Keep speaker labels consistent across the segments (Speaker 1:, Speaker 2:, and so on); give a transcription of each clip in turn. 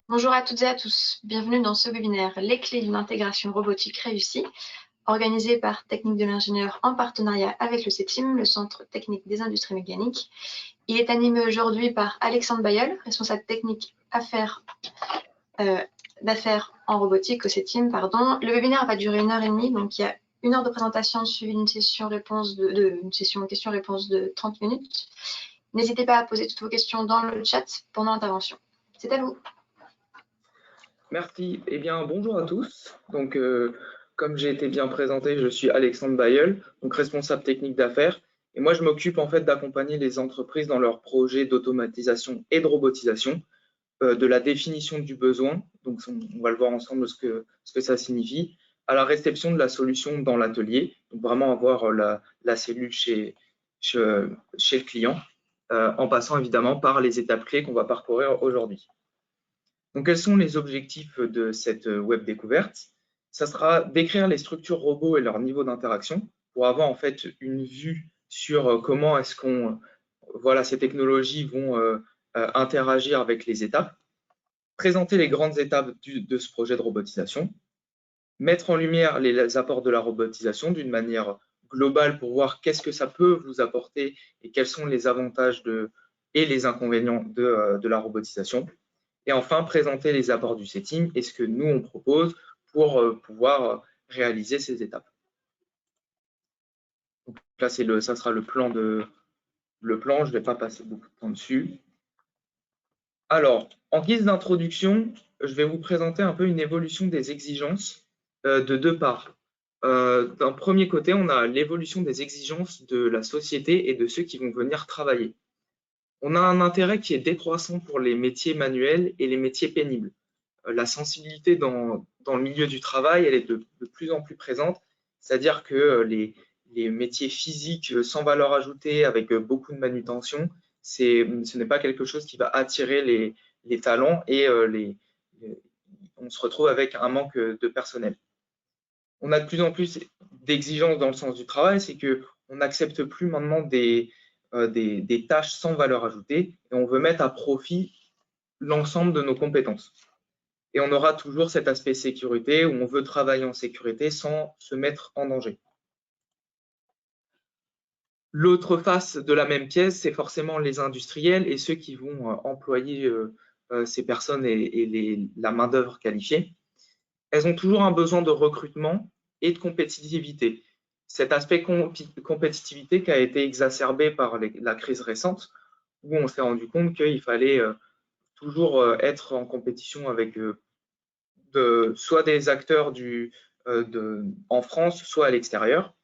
Speaker 1: Bonjour à toutes et à tous, bienvenue dans ce webinaire « Les clés d'une intégration robotique réussie » organisé par Technique de l'ingénieur en partenariat avec le CETIM, le Centre technique des industries mécaniques. Il est animé aujourd'hui par Alexandre Bayeul, responsable technique d'affaires en robotique au CETIM. Le webinaire va durer 1h30, donc il y a 1 heure de présentation suivie d'une session questions-réponses de 30 minutes. N'hésitez pas à poser toutes vos questions dans le chat pendant l'intervention. C'est à vous.
Speaker 2: Merci. Eh bien, bonjour à tous. Donc, comme j'ai été bien présenté, je suis Alexandre Bayeul, donc responsable technique d'affaires. Et moi, je m'occupe en fait d'accompagner les entreprises dans leurs projets d'automatisation et de robotisation, de la définition du besoin, donc on va le voir ensemble ce que ça signifie, à la réception de la solution dans l'atelier, donc vraiment avoir la cellule chez le client, en passant évidemment par les étapes clés qu'on va parcourir aujourd'hui. Donc, quels sont les objectifs de cette web découverte? Ça sera décrire les structures robots et leur niveau d'interaction pour avoir en fait une vue sur comment est-ce ces technologies vont interagir avec les étapes, présenter les grandes étapes de ce projet de robotisation, mettre en lumière les apports de la robotisation d'une manière globale pour voir qu'est-ce que ça peut vous apporter et quels sont les avantages et les inconvénients de la robotisation. Et enfin, présenter les apports du CETIM et ce que nous, on propose pour pouvoir réaliser ces étapes. Donc là, ça sera le plan, je ne vais pas passer beaucoup de temps dessus. Alors, en guise d'introduction, je vais vous présenter un peu une évolution des exigences de deux parts. D'un premier côté, on a l'évolution des exigences de la société et de ceux qui vont venir travailler. On a un intérêt qui est décroissant pour les métiers manuels et les métiers pénibles. La sensibilité dans le milieu du travail, elle est de plus en plus présente, c'est-à-dire que les métiers physiques sans valeur ajoutée, avec beaucoup de manutention, ce n'est pas quelque chose qui va attirer les talents et on se retrouve avec un manque de personnel. On a de plus en plus d'exigences dans le sens du travail, c'est qu'on n'accepte plus maintenant des tâches sans valeur ajoutée et on veut mettre à profit l'ensemble de nos compétences. Et on aura toujours cet aspect sécurité où on veut travailler en sécurité sans se mettre en danger. L'autre face de la même pièce, c'est forcément les industriels et ceux qui vont employer ces personnes et la main-d'œuvre qualifiée. Elles ont toujours un besoin de recrutement et de compétitivité. Cet aspect compétitivité qui a été exacerbé par la crise récente, où on s'est rendu compte qu'il fallait toujours être en compétition avec soit des acteurs en France, soit à l'extérieur.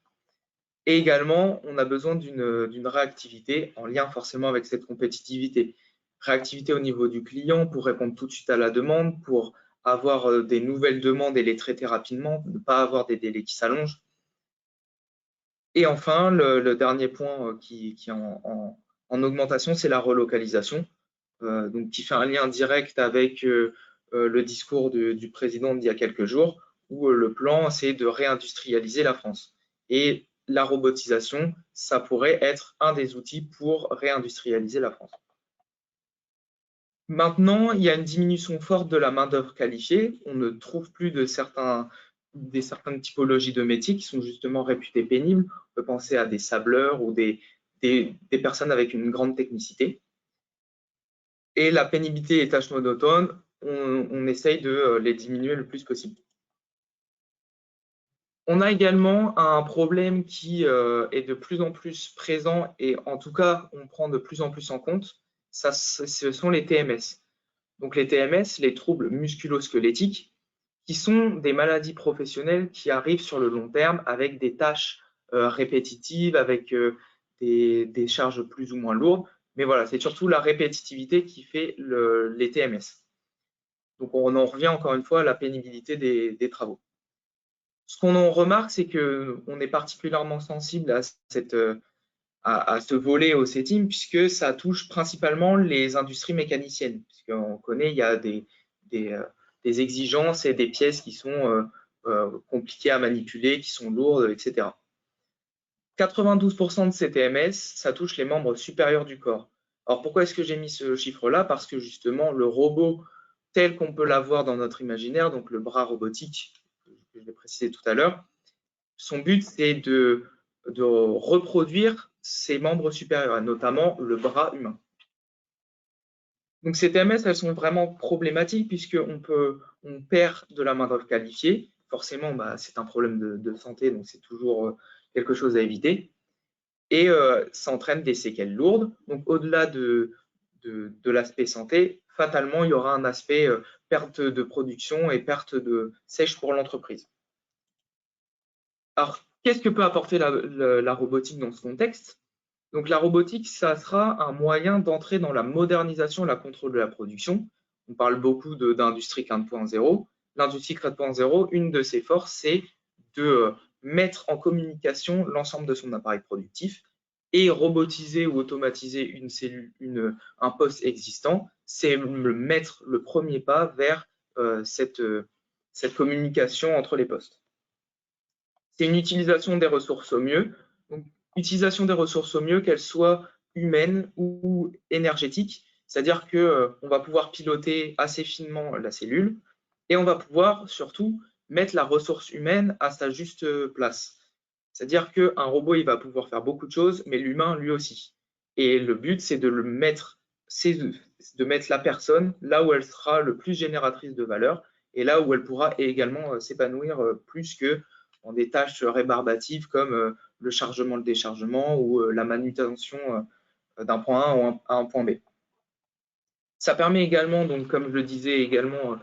Speaker 2: Et également, on a besoin d'une réactivité en lien forcément avec cette compétitivité. Réactivité au niveau du client pour répondre tout de suite à la demande, pour avoir des nouvelles demandes et les traiter rapidement, ne pas avoir des délais qui s'allongent. Et enfin, le dernier point qui est en augmentation, c'est la relocalisation, donc qui fait un lien direct avec le discours du président d'il y a quelques jours, où le plan, c'est de réindustrialiser la France. Et la robotisation, ça pourrait être un des outils pour réindustrialiser la France. Maintenant, il y a une diminution forte de la main-d'œuvre qualifiée. On ne trouve plus des certaines typologies de métiers qui sont justement réputées pénibles. On peut penser à des sableurs ou des personnes avec une grande technicité. Et la pénibilité et les tâches monotones, on essaye de les diminuer le plus possible. On a également un problème qui est de plus en plus présent et en tout cas, on prend de plus en plus en compte, ce sont les TMS. Donc les TMS, les troubles musculo-squelettiques, qui sont des maladies professionnelles qui arrivent sur le long terme avec des tâches répétitives, avec des charges plus ou moins lourdes. Mais voilà, c'est surtout la répétitivité qui fait les TMS. Donc on en revient encore une fois à la pénibilité des travaux. Ce qu'on en remarque, c'est qu'on est particulièrement sensible à ce volet au CETIM, puisque ça touche principalement les industries mécaniciennes. Puisqu'on connaît, il y a des exigences et des pièces qui sont compliquées à manipuler, qui sont lourdes, etc. 92% de ces TMS, ça touche les membres supérieurs du corps. Alors pourquoi est-ce que j'ai mis ce chiffre-là? Parce que justement, le robot tel qu'on peut l'avoir dans notre imaginaire, donc le bras robotique, que je l'ai précisé tout à l'heure. Son but, c'est de reproduire ses membres supérieurs, notamment le bras humain. Donc ces TMS, elles sont vraiment problématiques puisqu'on perd de la main-d'œuvre qualifiée. Forcément, c'est un problème de santé, donc c'est toujours quelque chose à éviter. Et ça entraîne des séquelles lourdes. Donc au-delà de l'aspect santé, fatalement, il y aura un aspect perte de production et perte de sèche pour l'entreprise. Alors, qu'est-ce que peut apporter la robotique dans ce contexte? Donc la robotique, ça sera un moyen d'entrer dans la modernisation et la contrôle de la production. On parle beaucoup d'industrie 4.0. L'industrie 4.0, une de ses forces, c'est de mettre en communication l'ensemble de son appareil productif et robotiser ou automatiser une cellule, un poste existant, c'est mettre le premier pas vers cette communication entre les postes. C'est une utilisation des ressources au mieux. Donc, utilisation des ressources au mieux, qu'elles soient humaines ou énergétiques, c'est-à-dire qu'on va pouvoir piloter assez finement la cellule et on va pouvoir surtout mettre la ressource humaine à sa juste place. C'est-à-dire qu'un robot, il va pouvoir faire beaucoup de choses, mais l'humain, lui aussi. Et le but, c'est de mettre la personne là où elle sera le plus génératrice de valeur et là où elle pourra également s'épanouir plus que dans des tâches rébarbatives comme le chargement, le déchargement ou la manutention d'un point A à un point B. Ça permet également, donc, comme je le disais également,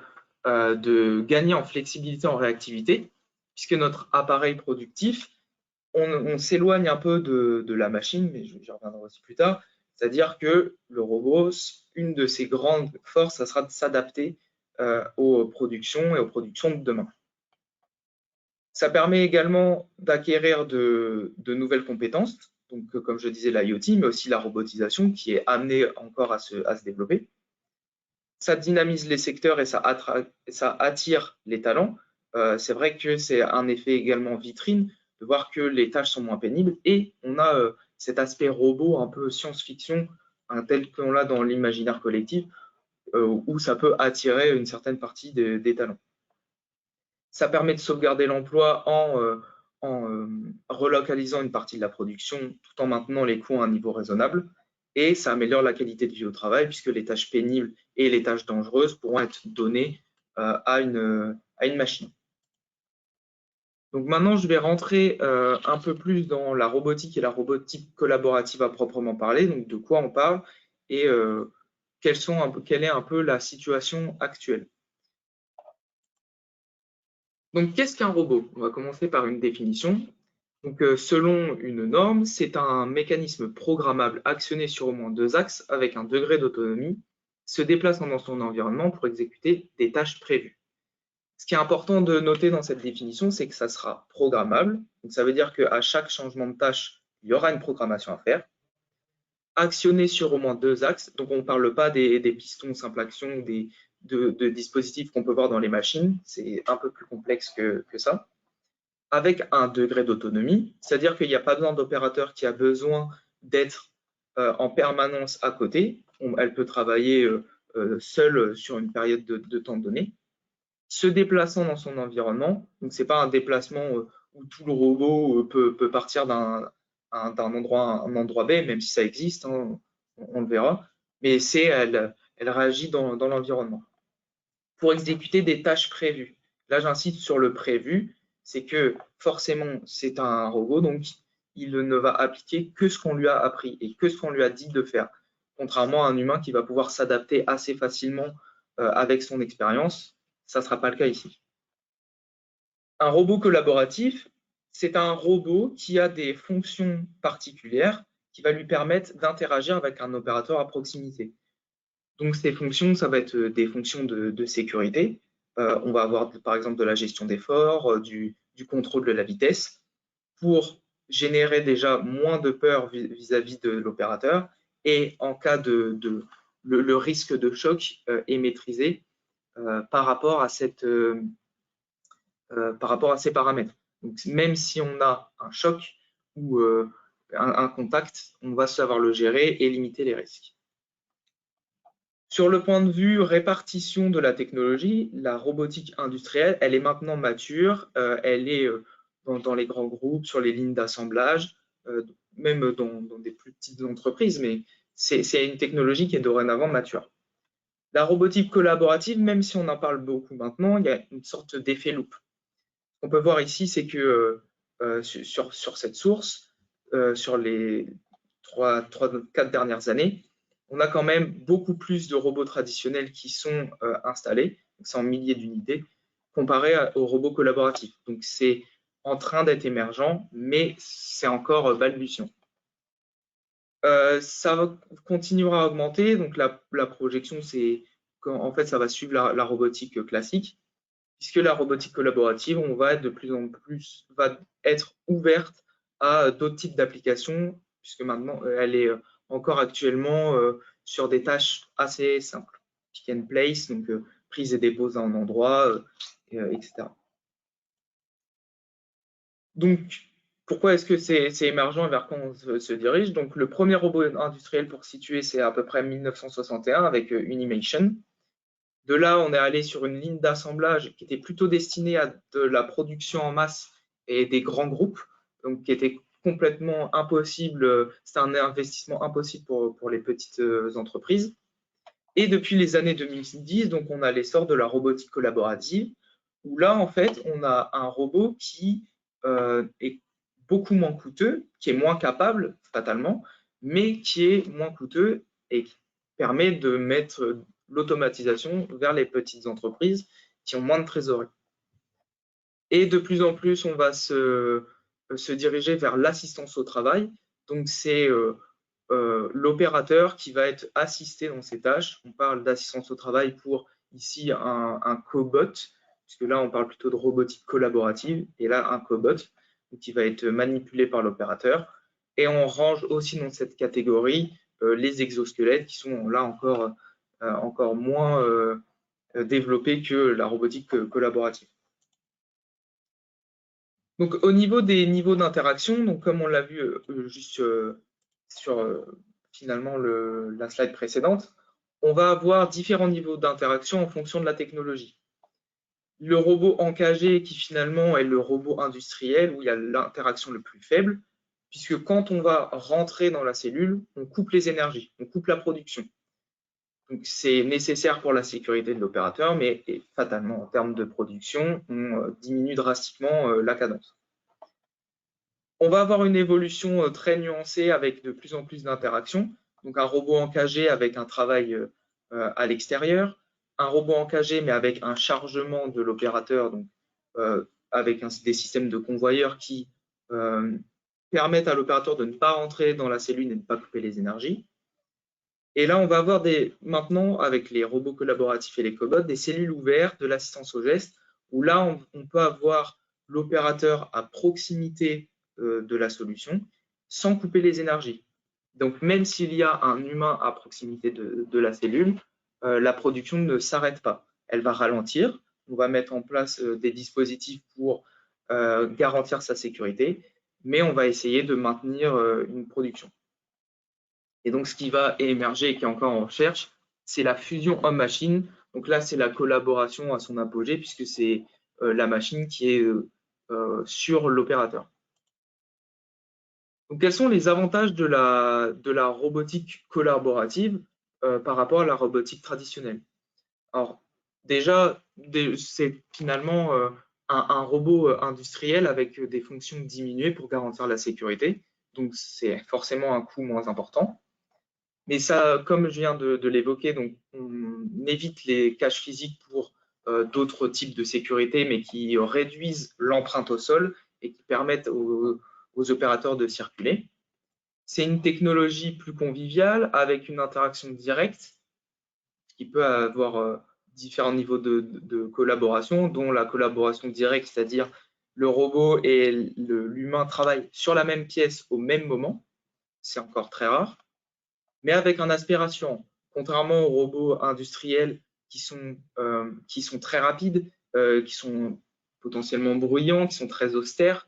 Speaker 2: de gagner en flexibilité, en réactivité, puisque notre appareil productif, on s'éloigne un peu de la machine, mais j'y reviendrai aussi plus tard, c'est-à-dire que le robot, une de ses grandes forces, ça sera de s'adapter aux productions et aux productions de demain. Ça permet également d'acquérir de nouvelles compétences, donc comme je disais l'IoT, mais aussi la robotisation qui est amenée encore à se développer. Ça dynamise les secteurs et ça attire les talents. C'est vrai que c'est un effet également vitrine de voir que les tâches sont moins pénibles et on a cet aspect robot un peu science-fiction tel qu'on l'a dans l'imaginaire collectif où ça peut attirer une certaine partie des talents. Ça permet de sauvegarder l'emploi en relocalisant une partie de la production tout en maintenant les coûts à un niveau raisonnable. Et ça améliore la qualité de vie au travail puisque les tâches pénibles et les tâches dangereuses pourront être données à une machine. Donc maintenant, je vais rentrer un peu plus dans la robotique et la robotique collaborative à proprement parler. Donc de quoi on parle et quelle est un peu la situation actuelle. Donc, qu'est-ce qu'un robot? On va commencer par une définition. Donc, selon une norme, c'est un mécanisme programmable actionné sur au moins 2 axes avec un degré d'autonomie, se déplaçant dans son environnement pour exécuter des tâches prévues. Ce qui est important de noter dans cette définition, c'est que ça sera programmable. Donc, ça veut dire qu'à chaque changement de tâche, il y aura une programmation à faire. Actionné sur au moins 2 axes. Donc, on ne parle pas des pistons simple action, de dispositifs qu'on peut voir dans les machines. C'est un peu plus complexe que ça. Avec un degré d'autonomie, c'est-à-dire qu'il n'y a pas besoin d'opérateur qui a besoin d'être en permanence à côté. Elle peut travailler seule sur une période de temps donné. Se déplaçant dans son environnement, donc ce n'est pas un déplacement où tout le robot peut partir d'un endroit à un endroit B, même si ça existe, hein, on le verra, mais elle réagit dans l'environnement. Pour exécuter des tâches prévues. Là, j'insiste sur le prévu, c'est que forcément, c'est un robot, donc il ne va appliquer que ce qu'on lui a appris et que ce qu'on lui a dit de faire, contrairement à un humain qui va pouvoir s'adapter assez facilement avec son expérience. Ça ne sera pas le cas ici. Un robot collaboratif, c'est un robot qui a des fonctions particulières qui va lui permettre d'interagir avec un opérateur à proximité. Donc, ces fonctions, ça va être des fonctions de sécurité. On va avoir, par exemple, de la gestion d'efforts, du contrôle de la vitesse pour générer déjà moins de peur vis-à-vis de l'opérateur et en cas le risque de choc est maîtrisé par rapport à ces paramètres. Donc, même si on a un choc ou un contact, on va savoir le gérer et limiter les risques. Sur le point de vue répartition de la technologie, la robotique industrielle, elle est maintenant mature, elle est dans les grands groupes, sur les lignes d'assemblage, même dans des plus petites entreprises, mais c'est une technologie qui est dorénavant mature. La robotique collaborative, même si on en parle beaucoup maintenant, il y a une sorte d'effet loupe. Ce qu'on peut voir ici, c'est que sur cette source, sur les 4 dernières années, on a quand même beaucoup plus de robots traditionnels qui sont installés, c'est en milliers d'unités, comparé aux robots collaboratifs. Donc c'est en train d'être émergent, mais c'est encore balbutiant. Ça continuera à augmenter, donc la projection, c'est qu'en fait, ça va suivre la robotique classique, puisque la robotique collaborative, on va être de plus en plus, va être ouverte à d'autres types d'applications, puisque maintenant, elle est encore actuellement sur des tâches assez simples. Pick and place, donc prise et dépose à un endroit, etc. Donc, pourquoi est-ce que c'est émergent et vers quoi on se dirige? Donc, le premier robot industriel, pour situer, c'est à peu près 1961 avec Unimation. De là, on est allé sur une ligne d'assemblage qui était plutôt destinée à de la production en masse et des grands groupes, donc qui était complètement impossible, c'était un investissement impossible pour les petites entreprises. Et depuis les années 2010, donc on a l'essor de la robotique collaborative, où là, en fait, on a un robot qui est beaucoup moins coûteux, qui est moins capable, fatalement, mais qui est moins coûteux et qui permet de mettre l'automatisation vers les petites entreprises qui ont moins de trésorerie. Et de plus en plus, on va se diriger vers l'assistance au travail. Donc, c'est l'opérateur qui va être assisté dans ses tâches. On parle d'assistance au travail pour ici un cobot, puisque là, on parle plutôt de robotique collaborative, et là, un cobot qui va être manipulé par l'opérateur. Et on range aussi dans cette catégorie les exosquelettes qui sont là encore moins développés que la robotique collaborative. Donc, au niveau des niveaux d'interaction, donc comme on l'a vu juste sur finalement la slide précédente, on va avoir différents niveaux d'interaction en fonction de la technologie. Le robot encagé, qui finalement est le robot industriel, où il y a l'interaction le plus faible, puisque quand on va rentrer dans la cellule, on coupe les énergies, on coupe la production. Donc, c'est nécessaire pour la sécurité de l'opérateur, mais fatalement, en termes de production, on diminue drastiquement la cadence. On va avoir une évolution très nuancée avec de plus en plus d'interactions. Donc, un robot encagé avec un travail à l'extérieur, un robot encagé mais avec un chargement de l'opérateur, donc avec des systèmes de convoyeurs qui permettent à l'opérateur de ne pas rentrer dans la cellule et de ne pas couper les énergies. Et là, on va avoir maintenant, avec les robots collaboratifs et les cobots, des cellules ouvertes de l'assistance au geste, où là, on peut avoir l'opérateur à proximité de la solution sans couper les énergies. Donc, même s'il y a un humain à proximité de la cellule, la production ne s'arrête pas. Elle va ralentir. On va mettre en place des dispositifs pour garantir sa sécurité, mais on va essayer de maintenir une production. Et donc, ce qui va émerger et qui est encore en recherche, c'est la fusion homme-machine. Donc là, c'est la collaboration à son apogée, puisque c'est la machine qui est sur l'opérateur. Donc, quels sont les avantages de la robotique collaborative par rapport à la robotique traditionnelle? Alors, déjà, c'est finalement un robot industriel avec des fonctions diminuées pour garantir la sécurité. Donc, c'est forcément un coût moins important. Mais ça, comme je viens de l'évoquer, donc on évite les caches physiques pour d'autres types de sécurité, mais qui réduisent l'empreinte au sol et qui permettent aux opérateurs de circuler. C'est une technologie plus conviviale avec une interaction directe qui peut avoir différents niveaux de collaboration, dont la collaboration directe, c'est-à-dire le robot et l'humain travaillent sur la même pièce au même moment. C'est encore très rare. Mais avec un aspect rassurant. Contrairement aux robots industriels qui sont très rapides, qui sont potentiellement bruyants, qui sont très austères,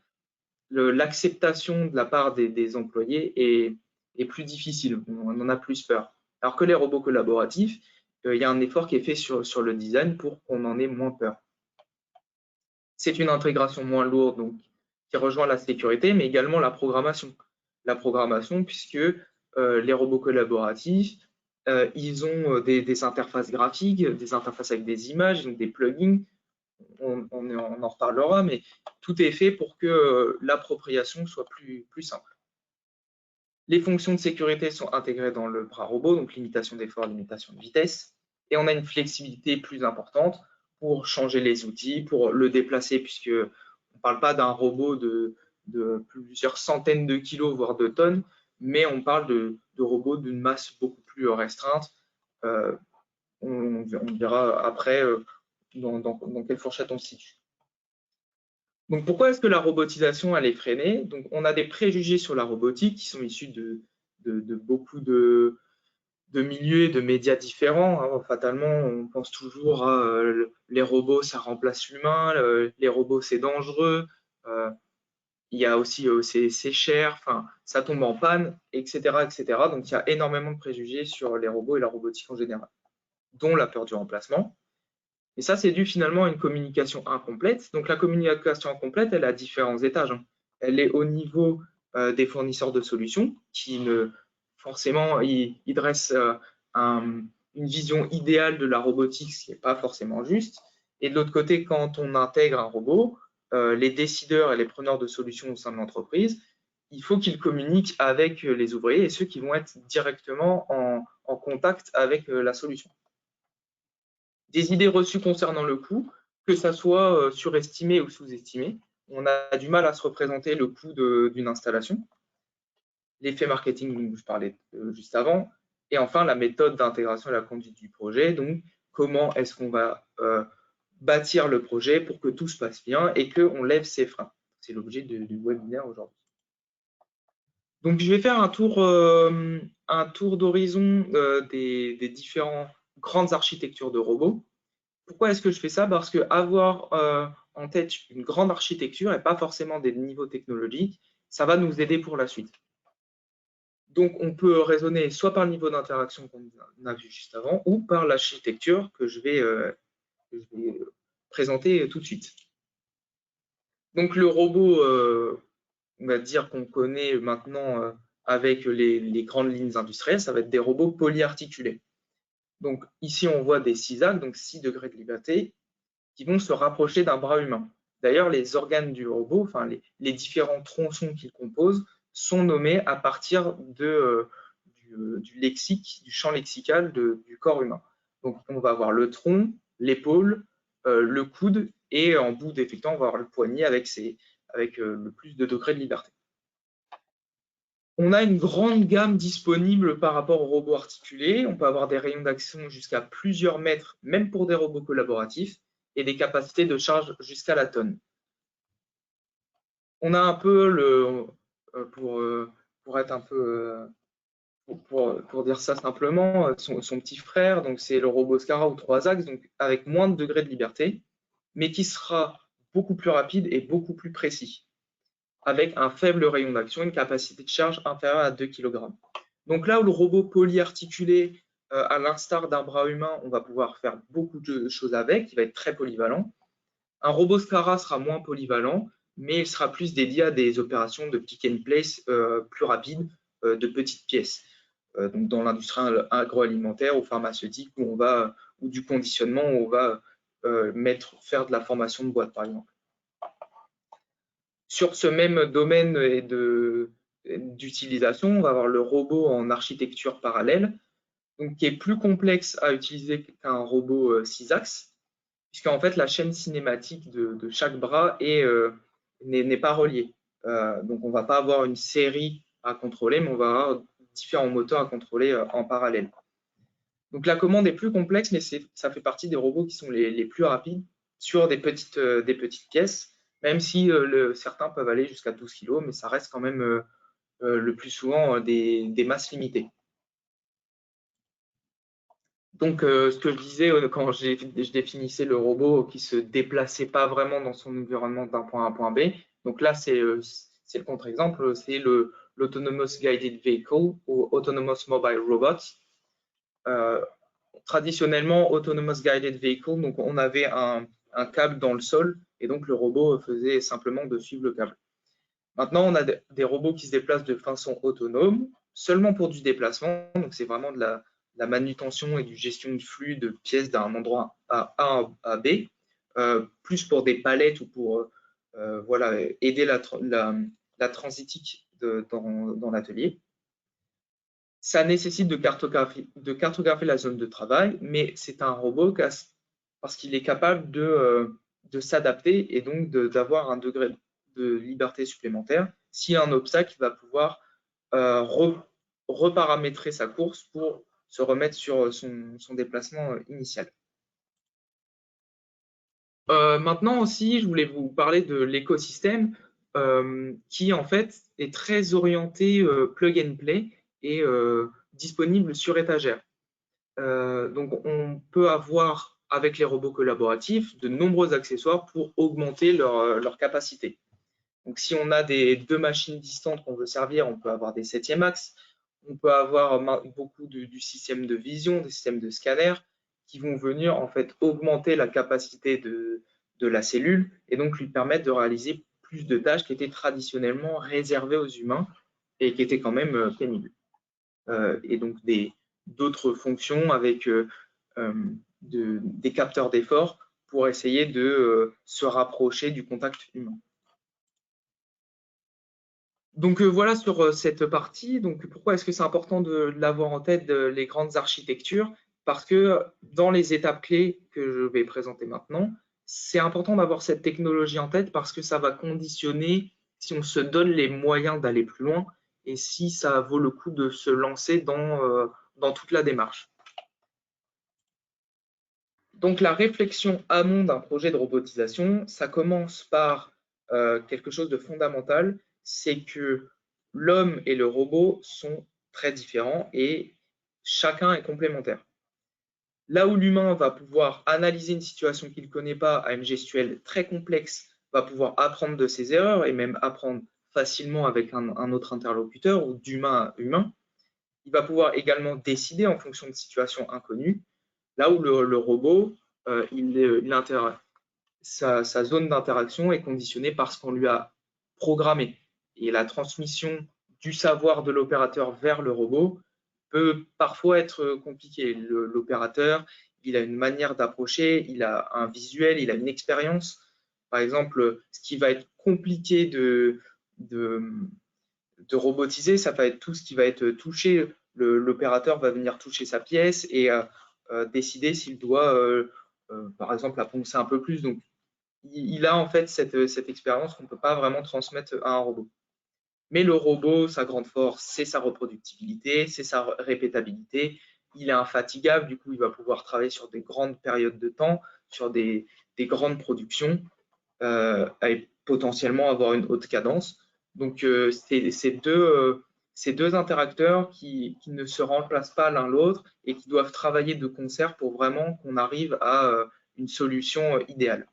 Speaker 2: l'acceptation de la part des employés est plus difficile. On en a plus peur. Alors que les robots collaboratifs, il y a un effort qui est fait sur le design pour qu'on en ait moins peur. C'est une intégration moins lourde, donc qui rejoint la sécurité, mais également la programmation. La programmation, puisque les robots collaboratifs, ils ont des interfaces graphiques, des interfaces avec des images, donc des plugins. On en reparlera, mais tout est fait pour que l'appropriation soit plus simple. Les fonctions de sécurité sont intégrées dans le bras robot, donc limitation d'effort, limitation de vitesse, et on a une flexibilité plus importante pour changer les outils, pour le déplacer, puisque on ne parle pas d'un robot de plusieurs centaines de kilos, voire de tonnes, mais on parle de robots d'une masse beaucoup plus restreinte. On verra après dans quelle fourchette on se situe. Donc, pourquoi est-ce que la robotisation, elle est freinée? Donc, on a des préjugés sur la robotique qui sont issus de beaucoup de milieux et de médias différents. Hein. Fatalement, on pense toujours à les robots, ça remplace l'humain, les robots, c'est dangereux. Il y a aussi c'est cher, enfin, ça tombe en panne, etc., etc. Donc, il y a énormément de préjugés sur les robots et la robotique en général, dont la peur du remplacement. Et ça, c'est dû finalement à une communication incomplète. Donc la communication incomplète, elle a différents étages. Hein. Elle est au niveau des fournisseurs de solutions qui ne forcément, ils dressent une vision idéale de la robotique, ce qui n'est pas forcément juste. Et de l'autre côté, quand on intègre un robot, les décideurs et les preneurs de solutions au sein de l'entreprise, il faut qu'ils communiquent avec les ouvriers et ceux qui vont être directement en contact avec la solution. Des idées reçues concernant le coût, que ça soit surestimé ou sous-estimé. On a du mal à se représenter le coût d'une installation. L'effet marketing dont je parlais juste avant. Et enfin, la méthode d'intégration et la conduite du projet. Donc, comment est-ce qu'on va bâtir le projet pour que tout se passe bien et qu'on lève ses freins. C'est l'objet du webinaire aujourd'hui. Donc, je vais faire un tour d'horizon des différentes grandes architectures de robots. Pourquoi est-ce que je fais ça? Parce qu'avoir en tête une grande architecture et pas forcément des niveaux technologiques, ça va nous aider pour la suite. Donc, on peut raisonner soit par le niveau d'interaction qu'on a vu juste avant, ou par l'architecture que je vais présenter tout de suite. Donc, le robot, on va dire qu'on connaît maintenant avec les grandes lignes industrielles, ça va être des robots polyarticulés. Donc, ici, on voit des 6 axes, donc 6 degrés de liberté, qui vont se rapprocher d'un bras humain. D'ailleurs, les organes du robot, enfin les différents tronçons qu'il compose, sont nommés à partir du lexique, du champ lexical du corps humain. Donc, on va avoir le tronc, l'épaule, le coude, et en bout d'effectant, on va avoir le poignet avec le plus de degrés de liberté. On a une grande gamme disponible par rapport aux robots articulés. On peut avoir des rayons d'action jusqu'à plusieurs mètres, même pour des robots collaboratifs, et des capacités de charge jusqu'à la tonne. On a un peu pour être un peu pour dire ça simplement, son petit frère, donc c'est le robot Scara ou 3 axes, donc avec moins de degrés de liberté, mais qui sera beaucoup plus rapide et beaucoup plus précis, avec un faible rayon d'action, une capacité de charge inférieure à 2 kg. Donc là où le robot polyarticulé, à l'instar d'un bras humain, on va pouvoir faire beaucoup de choses avec, il va être très polyvalent. Un robot Scara sera moins polyvalent, mais il sera plus dédié à des opérations de pick and place plus rapides, de petites pièces. Donc dans l'industrie agroalimentaire ou pharmaceutique, ou du conditionnement, où on va faire de la formation de boîte, par exemple. Sur ce même domaine d'utilisation, on va avoir le robot en architecture parallèle, donc qui est plus complexe à utiliser qu'un robot 6 axes, puisqu'en fait la chaîne cinématique de chaque bras n'est pas reliée. Donc on ne va pas avoir une série à contrôler, mais on va avoir différents moteurs à contrôler en parallèle. Donc la commande est plus complexe, mais ça fait partie des robots qui sont les plus rapides sur des petites pièces, même si certains peuvent aller jusqu'à 12 kg, mais ça reste quand même le plus souvent des masses limitées. Donc, ce que je disais quand je définissais le robot qui ne se déplaçait pas vraiment dans son environnement d'un point A à un point B, donc là, c'est le contre-exemple, c'est l'Autonomous Guided Vehicle ou Autonomous Mobile Robot. traditionnellement, Autonomous Guided Vehicle, donc on avait un câble dans le sol et donc le robot faisait simplement de suivre le câble. Maintenant, on a des robots qui se déplacent de façon autonome, seulement pour du déplacement, donc c'est vraiment de la manutention et du gestion de flux de pièces d'un endroit A à B, plus pour des palettes ou pour voilà, aider la transitique dans l'atelier. Ça nécessite de cartographier la zone de travail, mais c'est un robot parce qu'il est capable de s'adapter et donc d'avoir un degré de liberté supplémentaire. S'il y a un obstacle, il va pouvoir reparamétrer sa course pour se remettre sur son déplacement initial. Maintenant aussi, je voulais vous parler de l'écosystème qui en fait est très orienté plug and play et disponible sur étagère. Donc on peut avoir avec les robots collaboratifs de nombreux accessoires pour augmenter leur capacité. Donc si on a deux machines distantes qu'on veut servir, on peut avoir des 7e axes, on peut avoir beaucoup du système de vision, des systèmes de scanner qui vont venir en fait augmenter la capacité de la cellule et donc lui permettre de réaliser plus de tâches qui étaient traditionnellement réservées aux humains et qui étaient quand même pénibles. Et donc d'autres fonctions avec des capteurs d'effort pour essayer de se rapprocher du contact humain. Donc voilà sur cette partie. Donc pourquoi est-ce que c'est important de l'avoir en tête, les grandes architectures? Parce que dans les étapes clés que je vais présenter maintenant, c'est important d'avoir cette technologie en tête parce que ça va conditionner si on se donne les moyens d'aller plus loin et si ça vaut le coup de se lancer dans toute la démarche. Donc la réflexion amont d'un projet de robotisation, ça commence par quelque chose de fondamental, c'est que l'homme et le robot sont très différents et chacun est complémentaire. Là où l'humain va pouvoir analyser une situation qu'il ne connaît pas à une gestuelle très complexe, va pouvoir apprendre de ses erreurs et même apprendre facilement avec un autre interlocuteur ou d'humain à humain, il va pouvoir également décider en fonction de situations inconnues. Là où le robot, sa zone d'interaction est conditionnée par ce qu'on lui a programmé. Et la transmission du savoir de l'opérateur vers le robot peut parfois être compliquée. L'opérateur, il a une manière d'approcher, il a un visuel, il a une expérience. Par exemple, ce qui va être compliqué de robotiser, ça va être tout ce qui va être touché. L'opérateur va venir toucher sa pièce et décider s'il doit, par exemple, la poncer un peu plus. Donc, il a en fait cette expérience qu'on ne peut pas vraiment transmettre à un robot. Mais le robot, sa grande force, c'est sa reproductibilité, c'est sa répétabilité. Il est infatigable, du coup, il va pouvoir travailler sur des grandes périodes de temps, sur des grandes productions, et potentiellement avoir une haute cadence. Donc, ces deux interacteurs qui ne se remplacent pas l'un l'autre et qui doivent travailler de concert pour vraiment qu'on arrive à une solution idéale.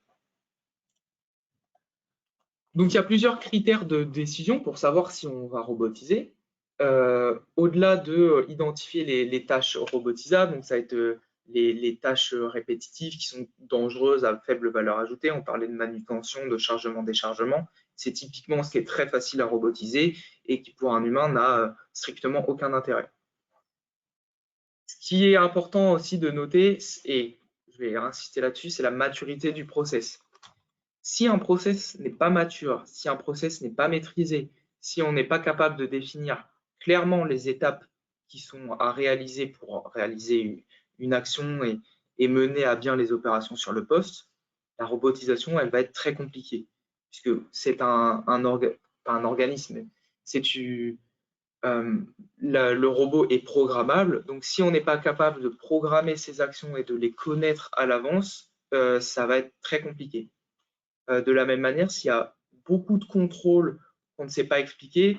Speaker 2: Donc, il y a plusieurs critères de décision pour savoir si on va robotiser. Au-delà de identifier les tâches robotisables, donc ça va être les tâches répétitives qui sont dangereuses à faible valeur ajoutée. On parlait de manutention, de chargement, déchargement. C'est typiquement ce qui est très facile à robotiser et qui pour un humain n'a strictement aucun intérêt. Ce qui est important aussi de noter, et je vais insister là-dessus, c'est la maturité du process. Si un process n'est pas mature, si un process n'est pas maîtrisé, si on n'est pas capable de définir clairement les étapes qui sont à réaliser pour réaliser une action et mener à bien les opérations sur le poste, la robotisation, elle va être très compliquée, puisque c'est pas un organisme, le robot est programmable, donc si on n'est pas capable de programmer ses actions et de les connaître à l'avance, ça va être très compliqué. De la même manière, s'il y a beaucoup de contrôles qu'on ne sait pas expliquer,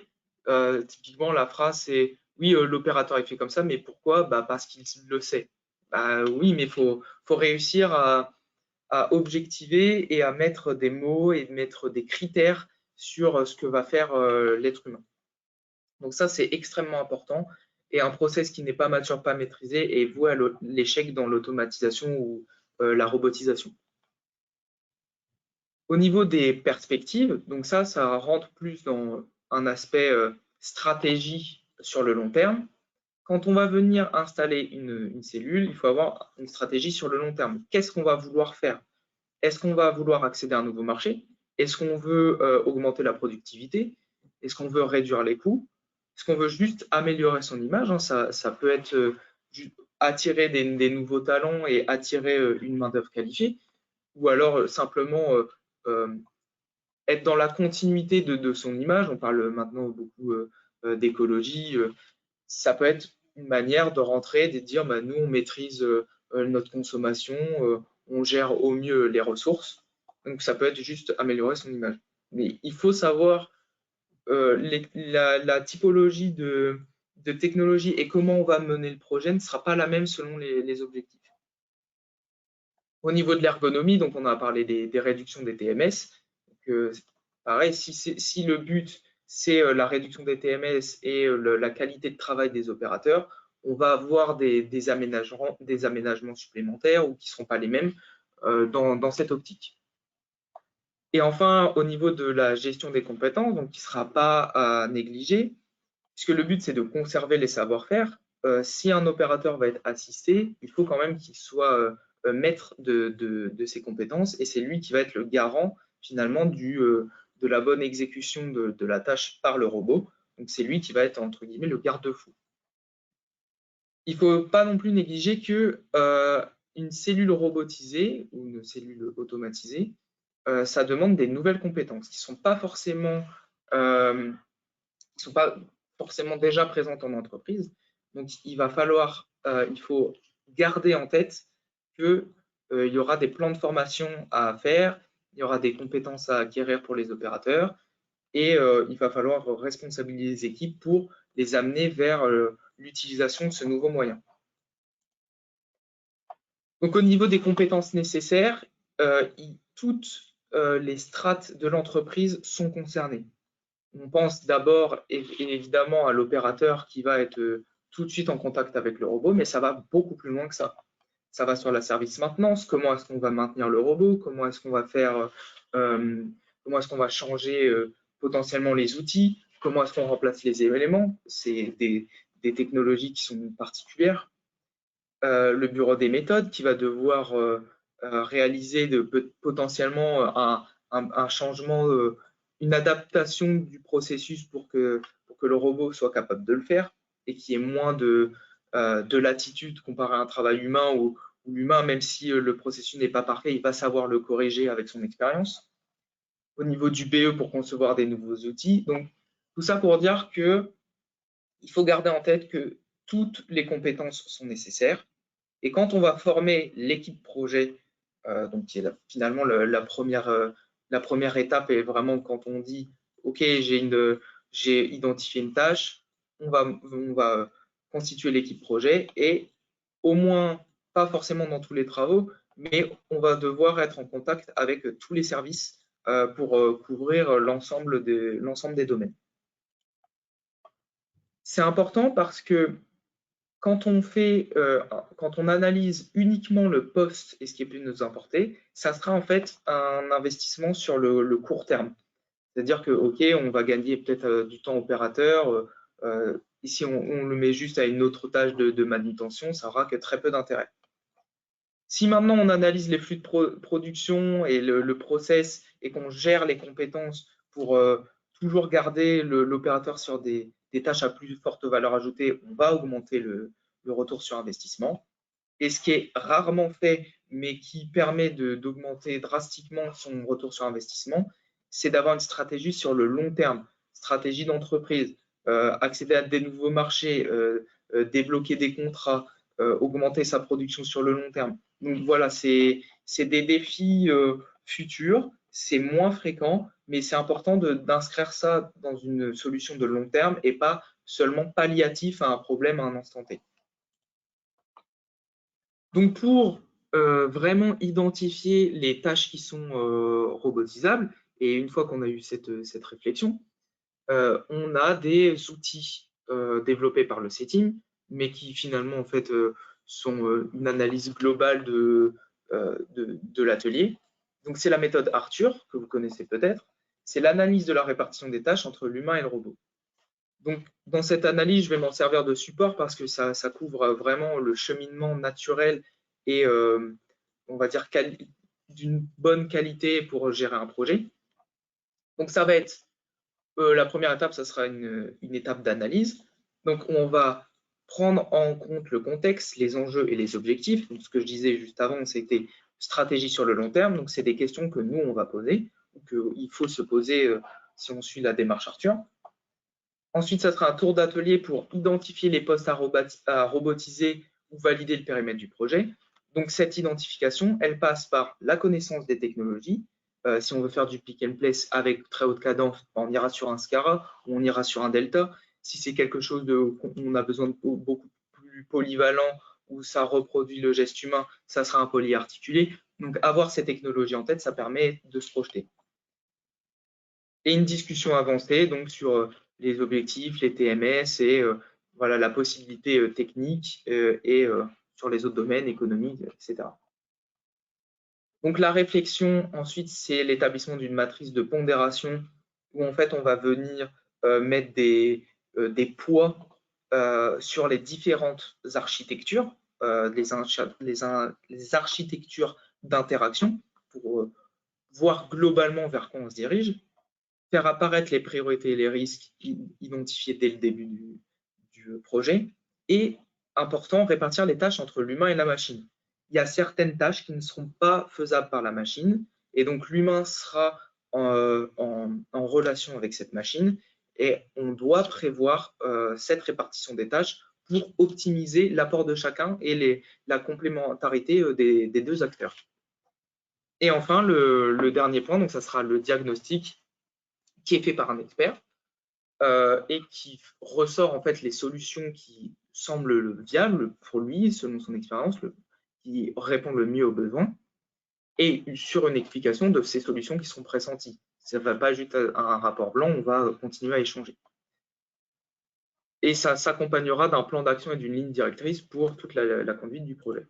Speaker 2: typiquement la phrase c'est « oui, l'opérateur est fait comme ça, mais pourquoi ?» Parce qu'il le sait. Oui, mais il faut réussir à objectiver et à mettre des mots et mettre des critères sur ce que va faire l'être humain. Donc ça, c'est extrêmement important. et un process qui n'est pas mature, pas maîtrisé est voué à l'échec dans l'automatisation ou la robotisation. Au niveau des perspectives, donc ça rentre plus dans un aspect stratégie sur le long terme. Quand on va venir installer une cellule, il faut avoir une stratégie sur le long terme. Qu'est-ce qu'on va vouloir faire? Est-ce qu'on va vouloir accéder à un nouveau marché? Est-ce qu'on veut augmenter la productivité? Est-ce qu'on veut réduire les coûts? Est-ce qu'on veut juste améliorer son image? Ça peut être attirer des nouveaux talents et attirer une main-d'œuvre qualifiée, ou alors simplement être dans la continuité de son image. On parle maintenant beaucoup d'écologie. Ça peut être une manière de rentrer, de dire bah, nous, on maîtrise notre consommation, on gère au mieux les ressources. Donc, ça peut être juste améliorer son image. Mais il faut savoir la typologie de technologie et comment on va mener le projet ne sera pas la même selon les objectifs. Au niveau de l'ergonomie, donc on a parlé des réductions des TMS. Donc, pareil, si le but c'est la réduction des TMS et la qualité de travail des opérateurs, on va avoir des aménagements supplémentaires ou qui ne seront pas les mêmes dans cette optique. Et enfin, au niveau de la gestion des compétences, donc qui ne sera pas à négliger, puisque le but c'est de conserver les savoir-faire. Si un opérateur va être assisté, il faut quand même qu'il soit maître de ses compétences et c'est lui qui va être le garant finalement de la bonne exécution de la tâche par le robot. Donc c'est lui qui va être entre guillemets le garde-fou. Il ne faut pas non plus négliger que une cellule robotisée ou une cellule automatisée, ça demande des nouvelles compétences qui ne sont pas forcément déjà présentes en entreprise. Donc, il faut garder en tête qu'il y aura des plans de formation à faire, il y aura des compétences à acquérir pour les opérateurs et il va falloir responsabiliser les équipes pour les amener vers l'utilisation de ce nouveau moyen. Donc, au niveau des compétences nécessaires, toutes les strates de l'entreprise sont concernées. On pense d'abord évidemment à l'opérateur qui va être tout de suite en contact avec le robot, mais ça va beaucoup plus loin que ça. Ça va sur la service maintenance, comment est-ce qu'on va maintenir le robot, comment est-ce qu'on va faire, comment est-ce qu'on va changer potentiellement les outils, comment est-ce qu'on remplace les éléments, c'est des technologies qui sont particulières. Le bureau des méthodes qui va devoir réaliser potentiellement un changement, une adaptation du processus pour que le robot soit capable de le faire et qu'il y ait moins de latitude comparé à un travail humain où l'humain, même si le processus n'est pas parfait, il va savoir le corriger avec son expérience. Au niveau du BE pour concevoir des nouveaux outils. Donc, tout ça pour dire qu'il faut garder en tête que toutes les compétences sont nécessaires. Et quand on va former l'équipe projet, donc qui est finalement la première étape, est vraiment quand on dit OK, j'ai identifié une tâche, on va constituer l'équipe projet et au moins, pas forcément dans tous les travaux, mais on va devoir être en contact avec tous les services pour couvrir l'ensemble des domaines. C'est important parce que quand on analyse uniquement le poste et ce qui est plus nous importer, ça sera en fait un investissement sur le court terme. C'est-à-dire que, OK, on va gagner peut-être du temps opérateur. Ici, on le met juste à une autre tâche de manutention, ça n'aura que très peu d'intérêt. Si maintenant on analyse les flux de production et le process et qu'on gère les compétences pour toujours garder l'opérateur sur des tâches à plus forte valeur ajoutée, on va augmenter le retour sur investissement. Et ce qui est rarement fait, mais qui permet d'augmenter drastiquement son retour sur investissement, c'est d'avoir une stratégie sur le long terme, stratégie d'entreprise, accéder à des nouveaux marchés, débloquer des contrats, augmenter sa production sur le long terme. Donc voilà, c'est des défis futurs, c'est moins fréquent, mais c'est important d'inscrire ça dans une solution de long terme et pas seulement palliatif à un problème à un instant T. Donc pour vraiment identifier les tâches qui sont robotisables, et une fois qu'on a eu cette réflexion, on a des outils développés par le CETIM, mais qui finalement en fait sont une analyse globale de l'atelier. Donc c'est la méthode Arthur, que vous connaissez peut-être. C'est l'analyse de la répartition des tâches entre l'humain et le robot. Donc dans cette analyse, je vais m'en servir de support parce que ça couvre vraiment le cheminement naturel et on va dire d'une bonne qualité pour gérer un projet. Donc ça va être la première étape, ça sera une étape d'analyse. Donc on va prendre en compte le contexte, les enjeux et les objectifs. Donc, ce que je disais juste avant, c'était stratégie sur le long terme. Donc c'est des questions que nous, on va poser, qu'il faut se poser si on suit la démarche Arthur. Ensuite, ça sera un tour d'atelier pour identifier les postes à robotiser ou valider le périmètre du projet. Donc cette identification, elle passe par la connaissance des technologies. Si on veut faire du pick and place avec très haute cadence, on ira sur un SCARA ou on ira sur un Delta. Si c'est quelque chose on a besoin de beaucoup plus polyvalent où ça reproduit le geste humain, ça sera un polyarticulé. Donc avoir ces technologies en tête, ça permet de se projeter. Et une discussion avancée donc sur les objectifs, les TMS et voilà, la possibilité technique et sur les autres domaines économiques, etc. Donc la réflexion, ensuite, c'est l'établissement d'une matrice de pondération où en fait on va venir mettre des poids sur les différentes architectures, les architectures d'interaction pour voir globalement vers quoi on se dirige, faire apparaître les priorités et les risques identifiés dès le début du projet et, important, répartir les tâches entre l'humain et la machine. Il y a certaines tâches qui ne seront pas faisables par la machine et donc l'humain sera en relation avec cette machine et on doit prévoir cette répartition des tâches pour optimiser l'apport de chacun et la complémentarité des deux acteurs. Et enfin, le dernier point, donc ça sera le diagnostic qui est fait par un expert et qui ressort en fait les solutions qui semblent viables pour lui, selon son expérience, qui répondent le mieux aux besoins, et sur une explication de ces solutions qui sont pressenties. Ça ne va pas juste un rapport blanc, on va continuer à échanger. Et ça s'accompagnera d'un plan d'action et d'une ligne directrice pour toute la conduite du projet.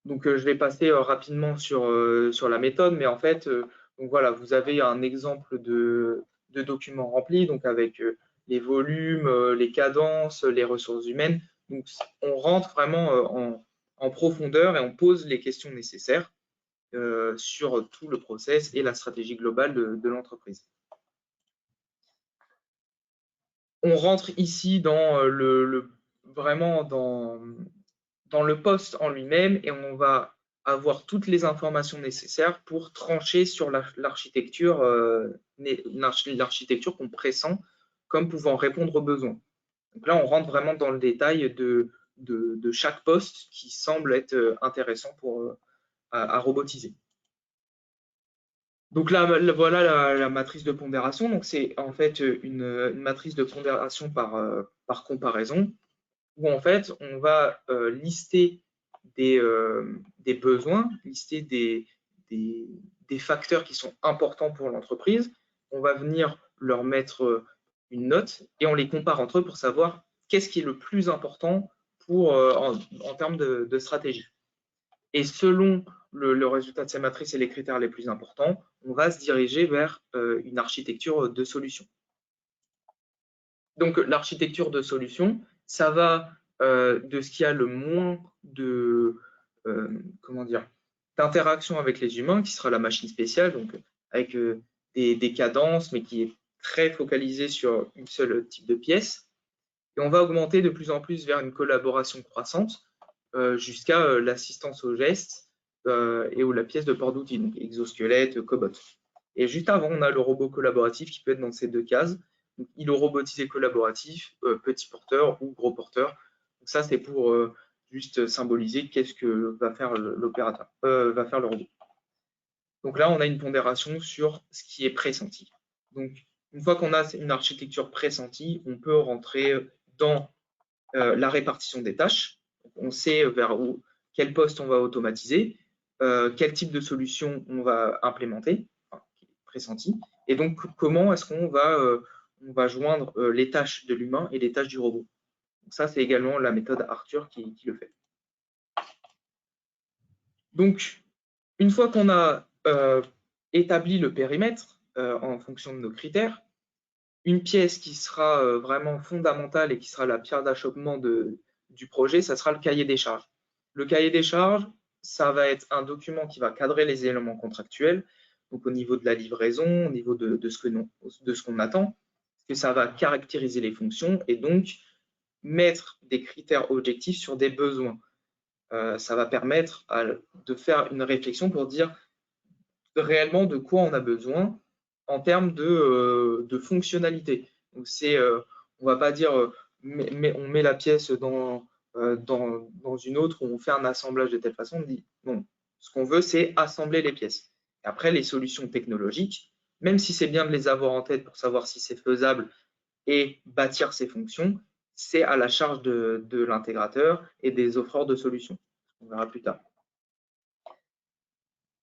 Speaker 2: Donc, je vais passer rapidement sur la méthode, mais en fait, donc voilà, vous avez un exemple de document rempli, donc avec les volumes, les cadences, les ressources humaines. Donc, on rentre vraiment en profondeur et on pose les questions nécessaires sur tout le process et la stratégie globale de l'entreprise. On rentre ici dans vraiment dans le poste en lui-même et on va avoir toutes les informations nécessaires pour trancher sur l'architecture qu'on pressent comme pouvant répondre aux besoins. Donc là, on rentre vraiment dans le détail de chaque poste qui semble être intéressant à robotiser. Donc là, voilà la matrice de pondération. Donc c'est en fait une matrice de pondération par comparaison où en fait on va lister des besoins, lister des facteurs qui sont importants pour l'entreprise. On va venir leur mettre une note et on les compare entre eux pour savoir qu'est-ce qui est le plus important en termes de stratégie. Et selon le résultat de ces matrices et les critères les plus importants, on va se diriger vers une architecture de solution. Donc l'architecture de solution, ça va de ce qui a le moins d'interaction avec les humains, qui sera la machine spéciale, donc avec des cadences, mais qui est très focalisée sur une seule type de pièce. Et on va augmenter de plus en plus vers une collaboration croissante jusqu'à l'assistance au geste et la pièce de port d'outils, donc exosquelette, cobot. Et juste avant, on a le robot collaboratif qui peut être dans ces deux cases. Donc, îlot robotisé collaboratif, petit porteur ou gros porteur. Donc ça, c'est pour juste symboliser qu'est-ce que va faire l'opérateur, va faire le robot. Donc là, on a une pondération sur ce qui est pressenti. Donc, une fois qu'on a une architecture pressentie, on peut rentrer dans la répartition des tâches. On sait quel poste on va automatiser, quel type de solution on va implémenter, pressenti, et donc comment est-ce qu'on va on va joindre les tâches de l'humain et les tâches du robot. Donc ça, c'est également la méthode Arthur qui le fait. Donc, une fois qu'on a établi le périmètre en fonction de nos critères, une pièce qui sera vraiment fondamentale et qui sera la pierre d'achoppement du projet, ça sera le cahier des charges. Le cahier des charges, ça va être un document qui va cadrer les éléments contractuels, donc au niveau de la livraison, au niveau de ce qu'on attend, que ça va caractériser les fonctions et donc mettre des critères objectifs sur des besoins. Ça va permettre de faire une réflexion pour dire réellement de quoi on a besoin en termes de fonctionnalité. Donc on va pas dire on met la pièce dans une autre où on fait un assemblage de telle façon. On dit non, ce qu'on veut c'est assembler les pièces. Et après les solutions technologiques, même si c'est bien de les avoir en tête pour savoir si c'est faisable et bâtir ces fonctions, c'est à la charge de l'intégrateur et des offreurs de solutions. On verra plus tard.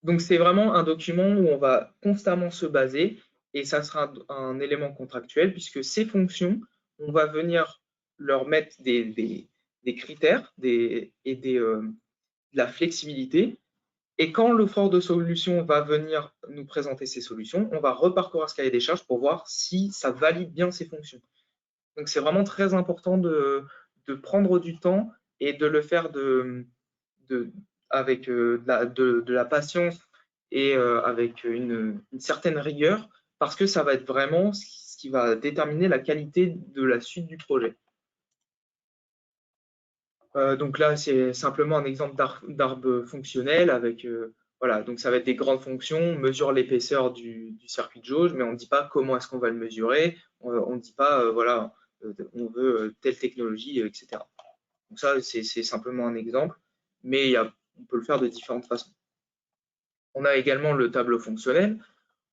Speaker 2: Donc, c'est vraiment un document où on va constamment se baser et ça sera un élément contractuel puisque ces fonctions, on va venir leur mettre des critères et de la flexibilité. Et quand l'offreur de solution va venir nous présenter ces solutions, on va reparcourir ce cahier des charges pour voir si ça valide bien ces fonctions. Donc, c'est vraiment très important de prendre du temps et de le faire avec de la patience et avec une certaine rigueur, parce que ça va être vraiment ce qui va déterminer la qualité de la suite du projet. Donc là, c'est simplement un exemple d'arbre fonctionnel avec, voilà, donc ça va être des grandes fonctions, on mesure l'épaisseur du circuit de jauge, mais on ne dit pas comment est-ce qu'on va le mesurer, on ne dit pas, voilà, on veut telle technologie, etc. Donc ça, c'est simplement un exemple, mais on peut le faire de différentes façons. On a également le tableau fonctionnel,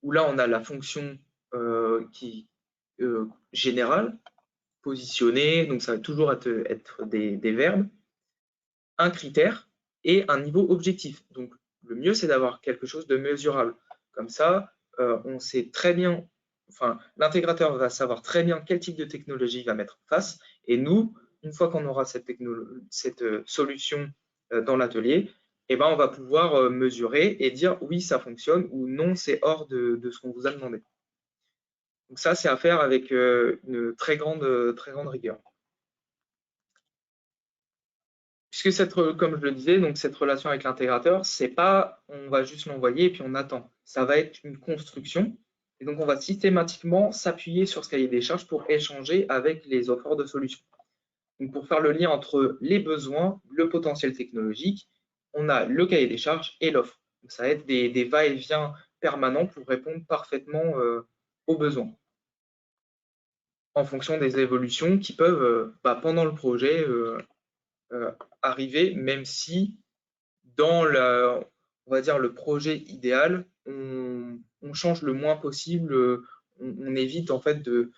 Speaker 2: où là, on a la fonction générale, positionnée, donc ça va toujours être des verbes, un critère et un niveau objectif. Donc, le mieux, c'est d'avoir quelque chose de mesurable. Comme ça, on sait très bien, enfin, l'intégrateur va savoir très bien quel type de technologie il va mettre en face. Et nous, une fois qu'on aura cette solution dans l'atelier, eh ben, on va pouvoir mesurer et dire oui, ça fonctionne ou non, c'est hors de ce qu'on vous a demandé. Donc ça, c'est à faire avec une très grande rigueur. Puisque comme je le disais, donc cette relation avec l'intégrateur, c'est pas on va juste l'envoyer et puis on attend. Ça va être une construction. Et donc, on va systématiquement s'appuyer sur ce cahier des charges pour échanger avec les offreurs de solutions. Donc, pour faire le lien entre les besoins, le potentiel technologique, on a le cahier des charges et l'offre. Ça va être des va-et-vient permanents pour répondre parfaitement aux besoins en fonction des évolutions qui peuvent, pendant le projet, arriver, même si dans on va dire le projet idéal, on change le moins possible, on évite en fait de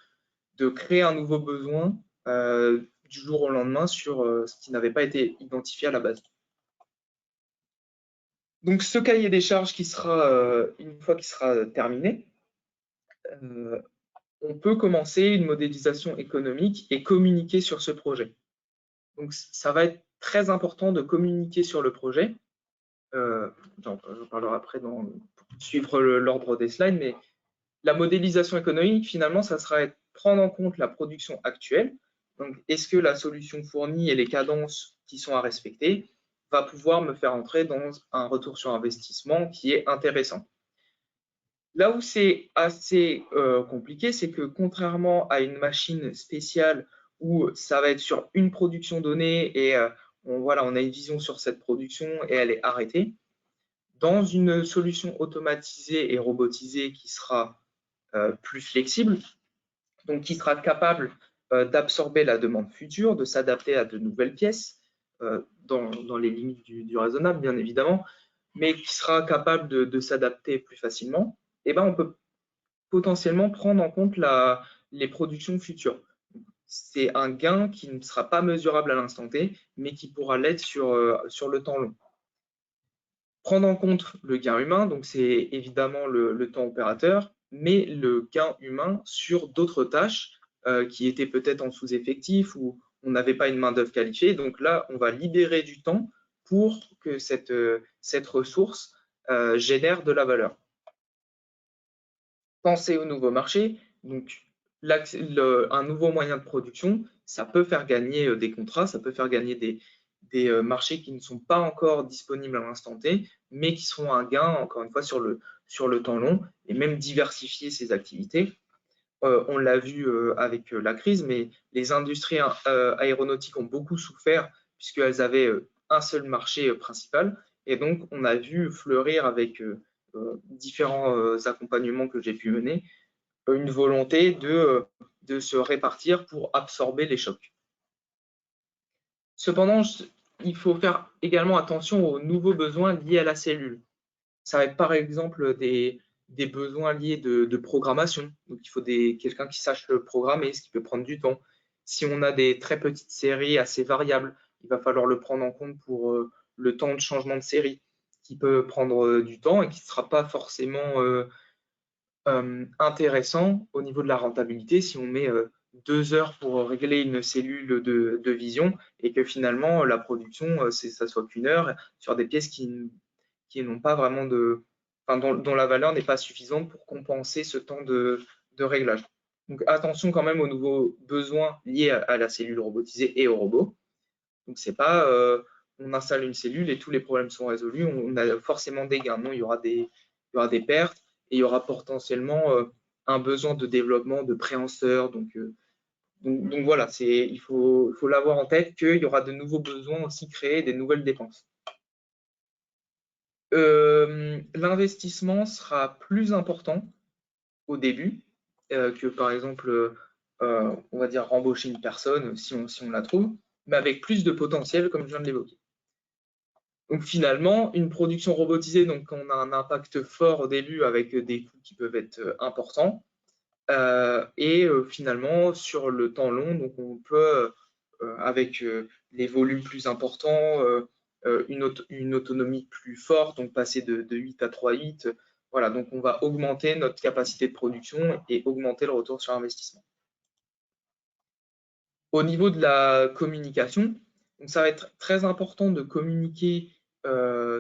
Speaker 2: créer un nouveau besoin du jour au lendemain sur ce qui n'avait pas été identifié à la base. Donc ce cahier des charges qui sera, une fois qu'il sera terminé, on peut commencer une modélisation économique et communiquer sur ce projet. Donc ça va être très important de communiquer sur le projet. J'en parlerai après pour suivre l'ordre des slides, mais la modélisation économique, finalement, ça sera prendre en compte la production actuelle. Donc, est-ce que la solution fournie et les cadences qui sont à respecter va pouvoir me faire entrer dans un retour sur investissement qui est intéressant. Là où c'est assez compliqué, c'est que contrairement à une machine spéciale où ça va être sur une production donnée et on a une vision sur cette production et elle est arrêtée, dans une solution automatisée et robotisée qui sera plus flexible, donc qui sera capable d'absorber la demande future, de s'adapter à de nouvelles pièces, dans les limites du raisonnable, bien évidemment, mais qui sera capable de s'adapter plus facilement, et ben on peut potentiellement prendre en compte les productions futures. C'est un gain qui ne sera pas mesurable à l'instant T, mais qui pourra l'être sur le temps long. Prendre en compte le gain humain, donc c'est évidemment le temps opérateur, mais le gain humain sur d'autres tâches qui étaient peut-être en sous-effectif ou on n'avait pas une main-d'œuvre qualifiée. Donc là, on va libérer du temps pour que cette ressource génère de la valeur. Penser au nouveau marché, donc un nouveau moyen de production, ça peut faire gagner des contrats, ça peut faire gagner des marchés qui ne sont pas encore disponibles à l'instant T, mais qui seront un gain, encore une fois, sur le temps long, et même diversifier ses activités. On l'a vu avec la crise, mais les industries aéronautiques ont beaucoup souffert puisqu'elles avaient un seul marché principal. Et donc, on a vu fleurir avec différents accompagnements que j'ai pu mener, une volonté de se répartir pour absorber les chocs. Cependant, il faut faire également attention aux nouveaux besoins liés à la cellule. Ça va être par exemple des besoins liés de programmation. Donc, il faut quelqu'un qui sache le programmer, ce qui peut prendre du temps. Si on a des très petites séries assez variables, il va falloir le prendre en compte pour le temps de changement de série, qui peut prendre du temps et qui ne sera pas forcément intéressant au niveau de la rentabilité si on met 2 heures pour régler une cellule de vision et que finalement la production, ça soit qu'1 heure sur des pièces qui n'ont pas vraiment dont la valeur n'est pas suffisante pour compenser ce temps de réglage. Donc attention quand même aux nouveaux besoins liés à la cellule robotisée et au robot. Donc c'est pas on installe une cellule et tous les problèmes sont résolus, on a forcément des gains. Non, il y aura des pertes et il y aura potentiellement un besoin de développement de préhenseurs. Donc voilà, il faut l'avoir en tête qu'il y aura de nouveaux besoins aussi créés, des nouvelles dépenses. L'investissement sera plus important au début que par exemple, on va dire rembaucher une personne si on la trouve, mais avec plus de potentiel comme je viens de l'évoquer. Donc finalement, une production robotisée, donc on a un impact fort au début avec des coûts qui peuvent être importants. Et finalement, sur le temps long, donc on peut, avec les volumes plus importants, une autonomie plus forte, donc passer de 8 à 3/8. Voilà, donc on va augmenter notre capacité de production et augmenter le retour sur investissement. Au niveau de la communication, donc ça va être très important de communiquer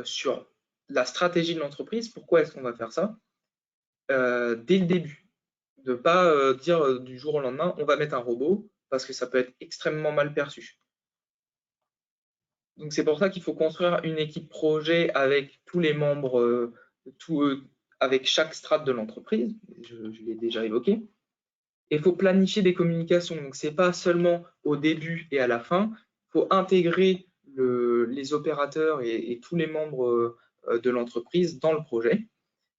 Speaker 2: sur la stratégie de l'entreprise. Pourquoi est-ce qu'on va faire ça dès le début? De ne pas dire du jour au lendemain, on va mettre un robot, parce que ça peut être extrêmement mal perçu. Donc c'est pour ça qu'il faut construire une équipe projet avec tous les membres, avec chaque strate de l'entreprise, je l'ai déjà évoqué. Et il faut planifier des communications. Donc ce n'est pas seulement au début et à la fin, il faut intégrer les opérateurs et tous les membres de l'entreprise dans le projet,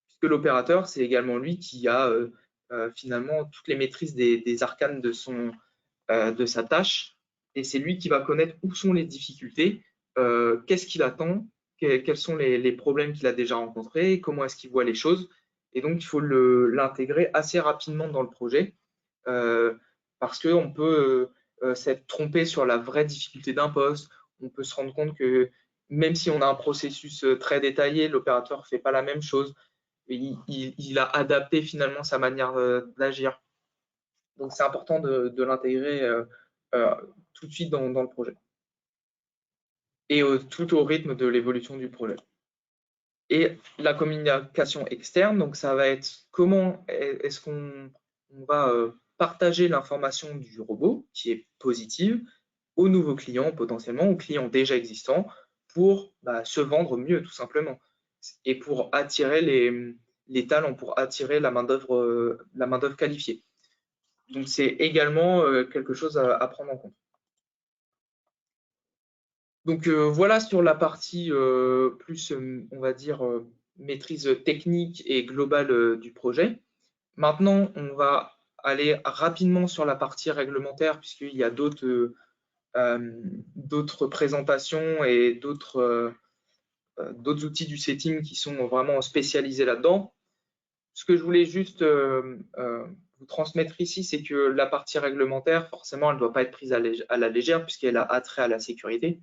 Speaker 2: puisque l'opérateur, c'est également lui qui a finalement toutes les maîtrises des arcanes de sa tâche, et c'est lui qui va connaître où sont les difficultés, qu'est-ce qu'il attend, quels sont les problèmes qu'il a déjà rencontrés, comment est-ce qu'il voit les choses, et donc il faut l'intégrer assez rapidement dans le projet, parce qu'on peut s'être trompé sur la vraie difficulté d'un poste, on peut se rendre compte que même si on a un processus très détaillé, l'opérateur ne fait pas la même chose, il a adapté finalement sa manière d'agir. Donc c'est important de l'intégrer tout de suite dans le projet et tout au rythme de l'évolution du projet. Et la communication externe, donc ça va être comment est-ce qu'on va partager l'information du robot qui est positive aux nouveaux clients potentiellement, aux clients déjà existants pour se vendre mieux tout simplement et pour attirer les talents, pour attirer la main-d'œuvre qualifiée. Donc c'est également quelque chose à prendre en compte. Donc voilà sur la partie plus, on va dire, maîtrise technique et globale du projet. Maintenant, on va aller rapidement sur la partie réglementaire puisqu'il y a d'autres présentations et d'autres outils du setting qui sont vraiment spécialisés là-dedans. Ce que je voulais juste vous transmettre ici, c'est que la partie réglementaire, forcément, elle ne doit pas être prise à la légère puisqu'elle a attrait à la sécurité.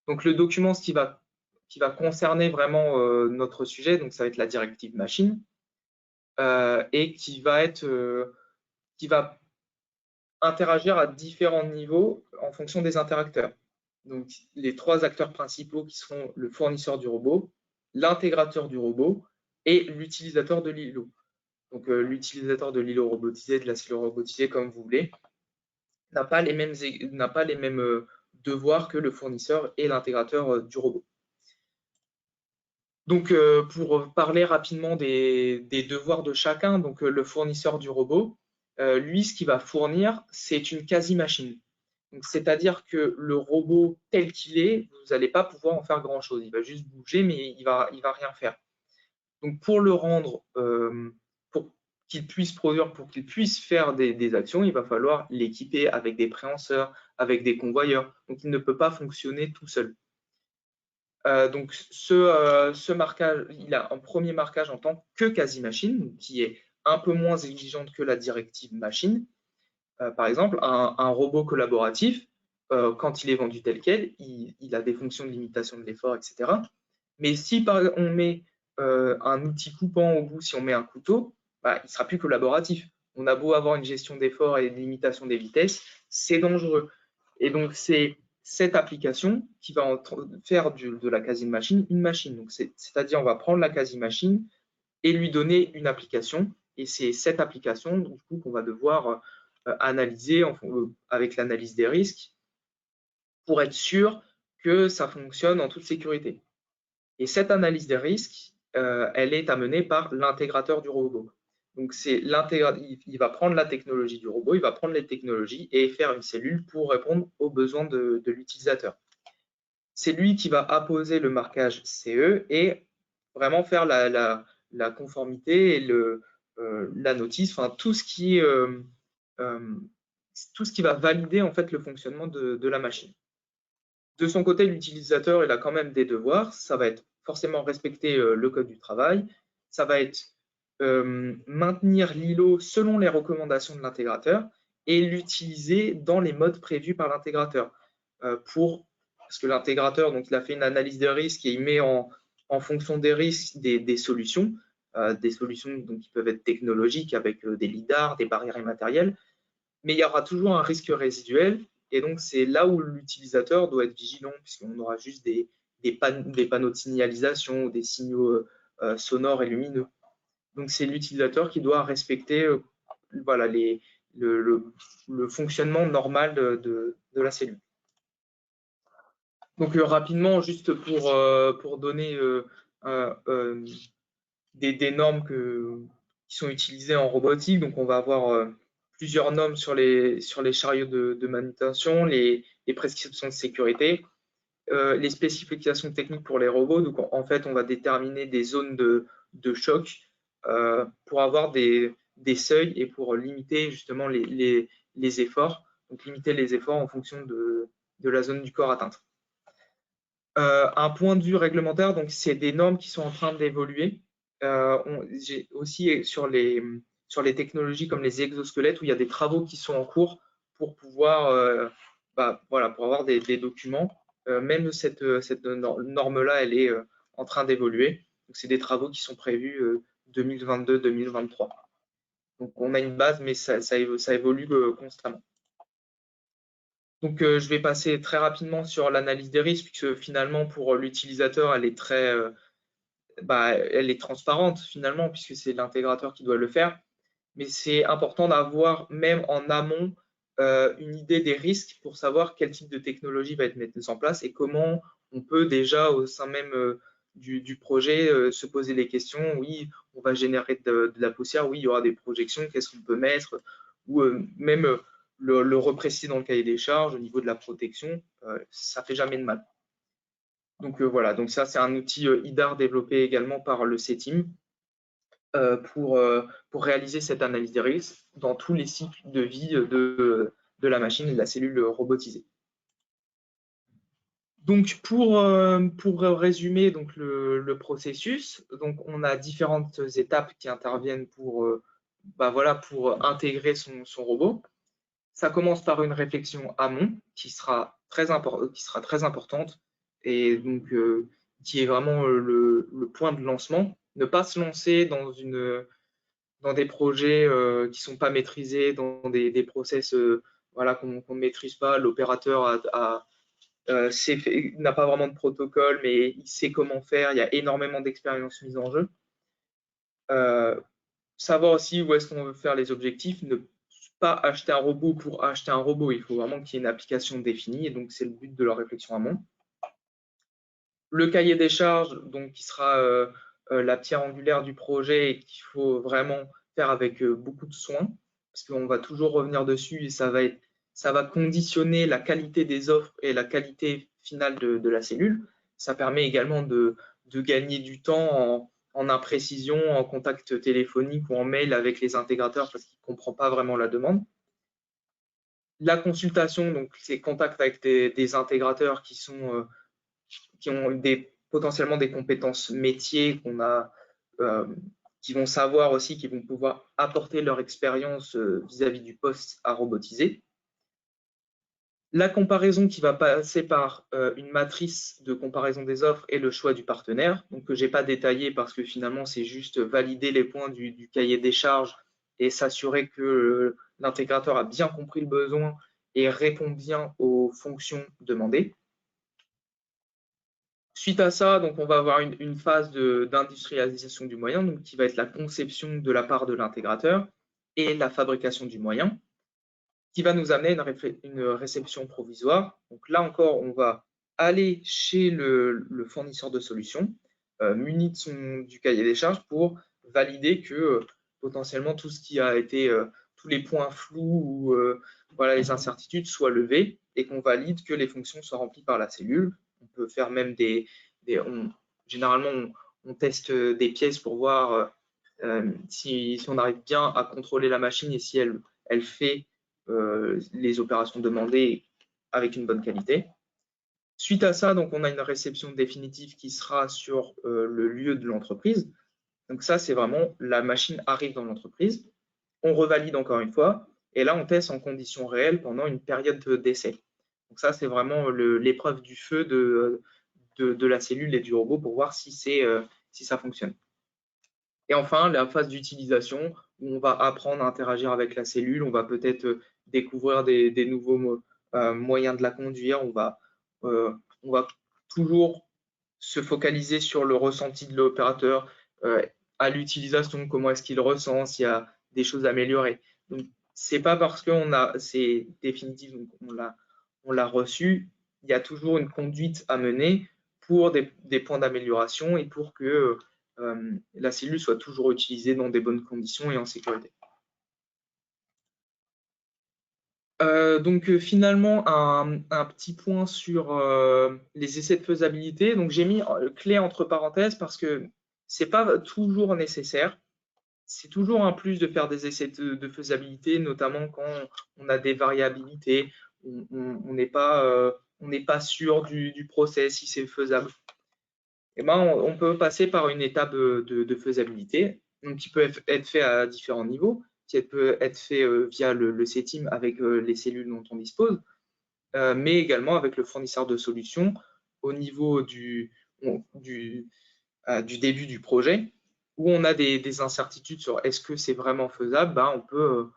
Speaker 2: Donc le document, ce qui va concerner vraiment notre sujet, donc ça va être la directive machine. et qui va interagir à différents niveaux en fonction des interacteurs. Donc, les 3 acteurs principaux qui seront le fournisseur du robot, l'intégrateur du robot et l'utilisateur de l'îlot. Donc, l'utilisateur de l'îlot robotisé, de la silo robotisée, comme vous voulez, n'a pas les mêmes devoirs que le fournisseur et l'intégrateur du robot. Donc, pour parler rapidement des devoirs de chacun, donc le fournisseur du robot, lui, ce qu'il va fournir, c'est une quasi-machine. C'est-à-dire que le robot tel qu'il est, vous n'allez pas pouvoir en faire grand-chose. Il va juste bouger, mais il va rien faire. Donc, pour le rendre, pour qu'il puisse produire, pour qu'il puisse faire des actions, il va falloir l'équiper avec des préhenseurs, avec des convoyeurs. Donc, il ne peut pas fonctionner tout seul. Donc, ce marquage, il a un premier marquage en tant que quasi-machine, qui est un peu moins exigeante que la directive machine. Par exemple, un robot collaboratif, quand il est vendu tel quel, il a des fonctions de limitation de l'effort, etc. Mais si on met un outil coupant au bout, si on met un couteau, bah, il ne sera plus collaboratif. On a beau avoir une gestion d'effort et une limitation des vitesses, c'est dangereux. Et donc, c'est cette application qui va faire de la quasi-machine une machine. Donc, c'est-à-dire, on va prendre la quasi-machine et lui donner une application. Et c'est cette application, du coup, qu'on va devoir analyser avec l'analyse des risques pour être sûr que ça fonctionne en toute sécurité. Et cette analyse des risques, elle est amenée par l'intégrateur du robot. Donc, il va prendre la technologie du robot, il va prendre les technologies et faire une cellule pour répondre aux besoins de l'utilisateur. C'est lui qui va apposer le marquage CE et vraiment faire la conformité et la notice, enfin tout ce qui va valider en fait le fonctionnement de la machine. De son côté, l'utilisateur, il a quand même des devoirs. Ça va être forcément respecter le code du travail. Ça va être maintenir l'îlot selon les recommandations de l'intégrateur et l'utiliser dans les modes prévus par l'intégrateur. Parce que l'intégrateur, donc, il a fait une analyse des risques et il met en fonction des risques des solutions. Des solutions donc, qui peuvent être technologiques avec des lidars, des barrières immatérielles. Mais il y aura toujours un risque résiduel. Et donc, c'est là où l'utilisateur doit être vigilant, puisqu'on aura juste des panneaux de signalisation ou des signaux sonores et lumineux. Donc, c'est l'utilisateur qui doit respecter voilà, le fonctionnement normal de la cellule. Donc, rapidement, juste pour donner des normes qui sont utilisées en robotique, donc on va avoir plusieurs normes sur les chariots de manutention, les prescriptions de sécurité, les spécifications techniques pour les robots. Donc, en fait, on va déterminer des zones de choc pour avoir des seuils et pour limiter justement les efforts. Donc, limiter les efforts en fonction de la zone du corps atteinte. Un point de vue réglementaire, donc c'est des normes qui sont en train d'évoluer. J'ai aussi sur les technologies comme les exosquelettes où il y a des travaux qui sont en cours pour pouvoir pour avoir des documents. Même cette norme-là, elle est en train d'évoluer. Donc, c'est des travaux qui sont prévus 2022-2023. Donc, on a une base, mais ça évolue constamment. Donc, je vais passer très rapidement sur l'analyse des risques, puisque finalement, pour l'utilisateur, elle est elle est transparente finalement, puisque c'est l'intégrateur qui doit le faire. Mais c'est important d'avoir, même en amont, une idée des risques pour savoir quel type de technologie va être mise en place et comment on peut déjà, au sein même du projet, se poser les questions. Oui, on va générer de la poussière. Oui, il y aura des projections. Qu'est-ce qu'on peut mettre? Ou même le repréciser dans le cahier des charges au niveau de la protection. Ça ne fait jamais de mal. Donc voilà, donc ça c'est un outil IDAR développé également par le CETIM pour réaliser cette analyse des risques dans tous les cycles de vie de la machine et de la cellule robotisée. Donc pour résumer donc le processus, donc on a différentes étapes qui interviennent pour intégrer son robot. Ça commence par une réflexion amont qui sera très importante et donc qui est vraiment le point de lancement. Ne pas se lancer dans dans des projets qui ne sont pas maîtrisés, dans des process voilà, qu'on ne maîtrise pas. L'opérateur n'a pas vraiment de protocole, mais il sait comment faire. Il y a énormément d'expériences mises en jeu. Savoir aussi où est-ce qu'on veut faire les objectifs, ne pas acheter un robot pour acheter un robot. Il faut vraiment qu'il y ait une application définie, et donc c'est le but de la réflexion amont. Le cahier des charges, donc, qui sera la pierre angulaire du projet et qu'il faut vraiment faire avec beaucoup de soin, parce qu'on va toujours revenir dessus et ça va conditionner la qualité des offres et la qualité finale de la cellule. Ça permet également de gagner du temps en imprécision, en contact téléphonique ou en mail avec les intégrateurs parce qu'ils ne comprennent pas vraiment la demande. La consultation, donc c'est contact avec des intégrateurs qui ont potentiellement des compétences métiers qui vont savoir aussi, qui vont pouvoir apporter leur expérience vis-à-vis du poste à robotiser. La comparaison qui va passer par une matrice de comparaison des offres et le choix du partenaire, donc que je n'ai pas détaillé parce que finalement c'est juste valider les points du cahier des charges et s'assurer que l'intégrateur a bien compris le besoin et répond bien aux fonctions demandées. Suite à ça, donc on va avoir une phase d'industrialisation du moyen, donc qui va être la conception de la part de l'intégrateur et la fabrication du moyen, qui va nous amener une réception provisoire. Donc là encore, on va aller chez le fournisseur de solutions, muni du cahier des charges, pour valider que potentiellement tout ce qui a été, tous les points flous ou voilà, les incertitudes soient levés et qu'on valide que les fonctions soient remplies par la cellule. On peut faire même généralement, on teste des pièces pour voir si on arrive bien à contrôler la machine et si elle fait les opérations demandées avec une bonne qualité. Suite à ça, donc, on a une réception définitive qui sera sur le lieu de l'entreprise. Donc ça, c'est vraiment la machine arrive dans l'entreprise. On revalide encore une fois. Et là, on teste en conditions réelles pendant une période d'essai. Donc ça, c'est vraiment l'épreuve du feu de la cellule et du robot pour voir si ça fonctionne. Et enfin, la phase d'utilisation, où on va apprendre à interagir avec la cellule, on va peut-être découvrir des nouveaux moyens de la conduire, on va toujours se focaliser sur le ressenti de l'opérateur, à l'utilisation, comment est-ce qu'il ressent, s'il y a des choses à améliorer. Donc, c'est pas parce que c'est définitif, donc on l'a reçu, il y a toujours une conduite à mener pour des points d'amélioration et pour que la cellule soit toujours utilisée dans des bonnes conditions et en sécurité. Donc finalement, un petit point sur les essais de faisabilité. Donc j'ai mis clé entre parenthèses parce que c'est pas toujours nécessaire. C'est toujours un plus de faire des essais de faisabilité, notamment quand on a des variabilités, on n'est pas sûr du process, si c'est faisable. Et ben, on peut passer par une étape de faisabilité, donc qui peut être fait à différents niveaux, qui peut être fait via le CETIM avec les cellules dont on dispose, mais également avec le fournisseur de solutions au niveau du début du projet, où on a des incertitudes sur est-ce que c'est vraiment faisable, ben, on peut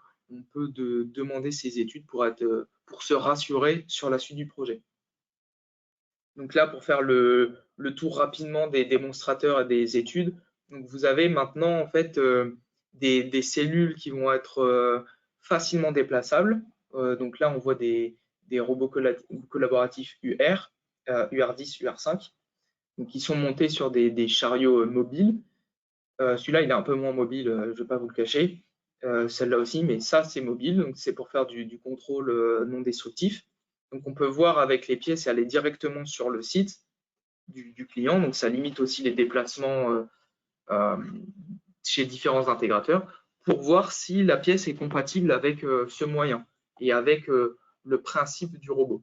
Speaker 2: demander ces études pour se rassurer sur la suite du projet. Donc là, pour faire le tour rapidement des démonstrateurs et des études, donc vous avez maintenant en fait des cellules qui vont être facilement déplaçables. Donc là, on voit des robots collaboratifs UR, UR10, UR5, donc qui sont montés sur des chariots mobiles. Celui-là, il est un peu moins mobile, je ne vais pas vous le cacher. Celle-là aussi, mais ça, c'est mobile, donc c'est pour faire du contrôle non destructif. Donc on peut voir avec les pièces et aller directement sur le site du client. Donc ça limite aussi les déplacements chez différents intégrateurs pour voir si la pièce est compatible avec ce moyen et avec le principe du robot.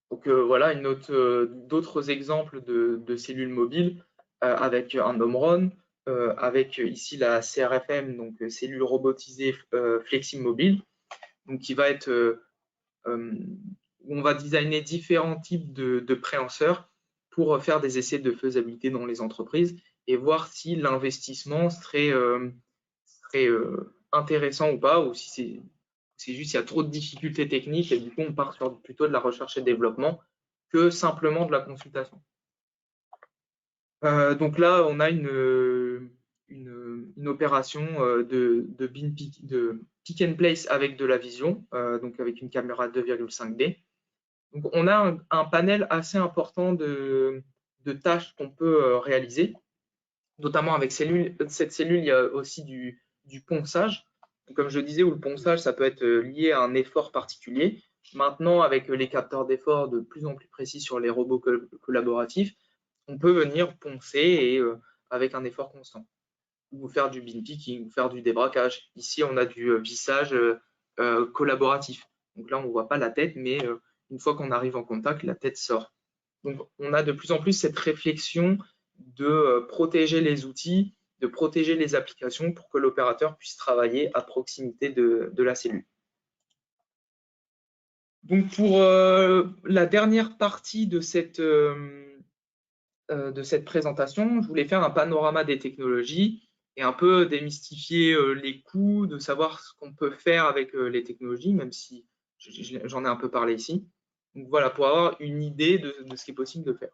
Speaker 2: Donc voilà d'autres exemples de cellules mobiles avec un Omron, avec ici la CRFM, donc cellule robotisée flexible mobile, donc qui va être où on va designer différents types de préhenseurs pour faire des essais de faisabilité dans les entreprises et voir si l'investissement serait intéressant ou pas, ou si c'est juste il y a trop de difficultés techniques et du coup on part sur plutôt de la recherche et développement que simplement de la consultation. Donc là, on a une opération de pick and place avec de la vision, donc avec une caméra 2,5D. Donc on a un panel assez important de tâches qu'on peut réaliser, notamment avec cette cellule, il y a aussi du ponçage. Comme je disais, où le ponçage, ça peut être lié à un effort particulier. Maintenant, avec les capteurs d'effort de plus en plus précis sur les robots collaboratifs, on peut venir poncer et avec un effort constant, ou faire du bin picking, ou faire du débraquage. Ici, on a du vissage collaboratif. Donc là, on ne voit pas la tête, mais une fois qu'on arrive en contact, la tête sort. Donc, on a de plus en plus cette réflexion de protéger les outils, de protéger les applications pour que l'opérateur puisse travailler à proximité de la cellule. Donc, pour la dernière partie de cette présentation, je voulais faire un panorama des technologies et un peu démystifier les coûts, de savoir ce qu'on peut faire avec les technologies, même si j'en ai un peu parlé ici. Donc voilà, pour avoir une idée de ce qui est possible de faire.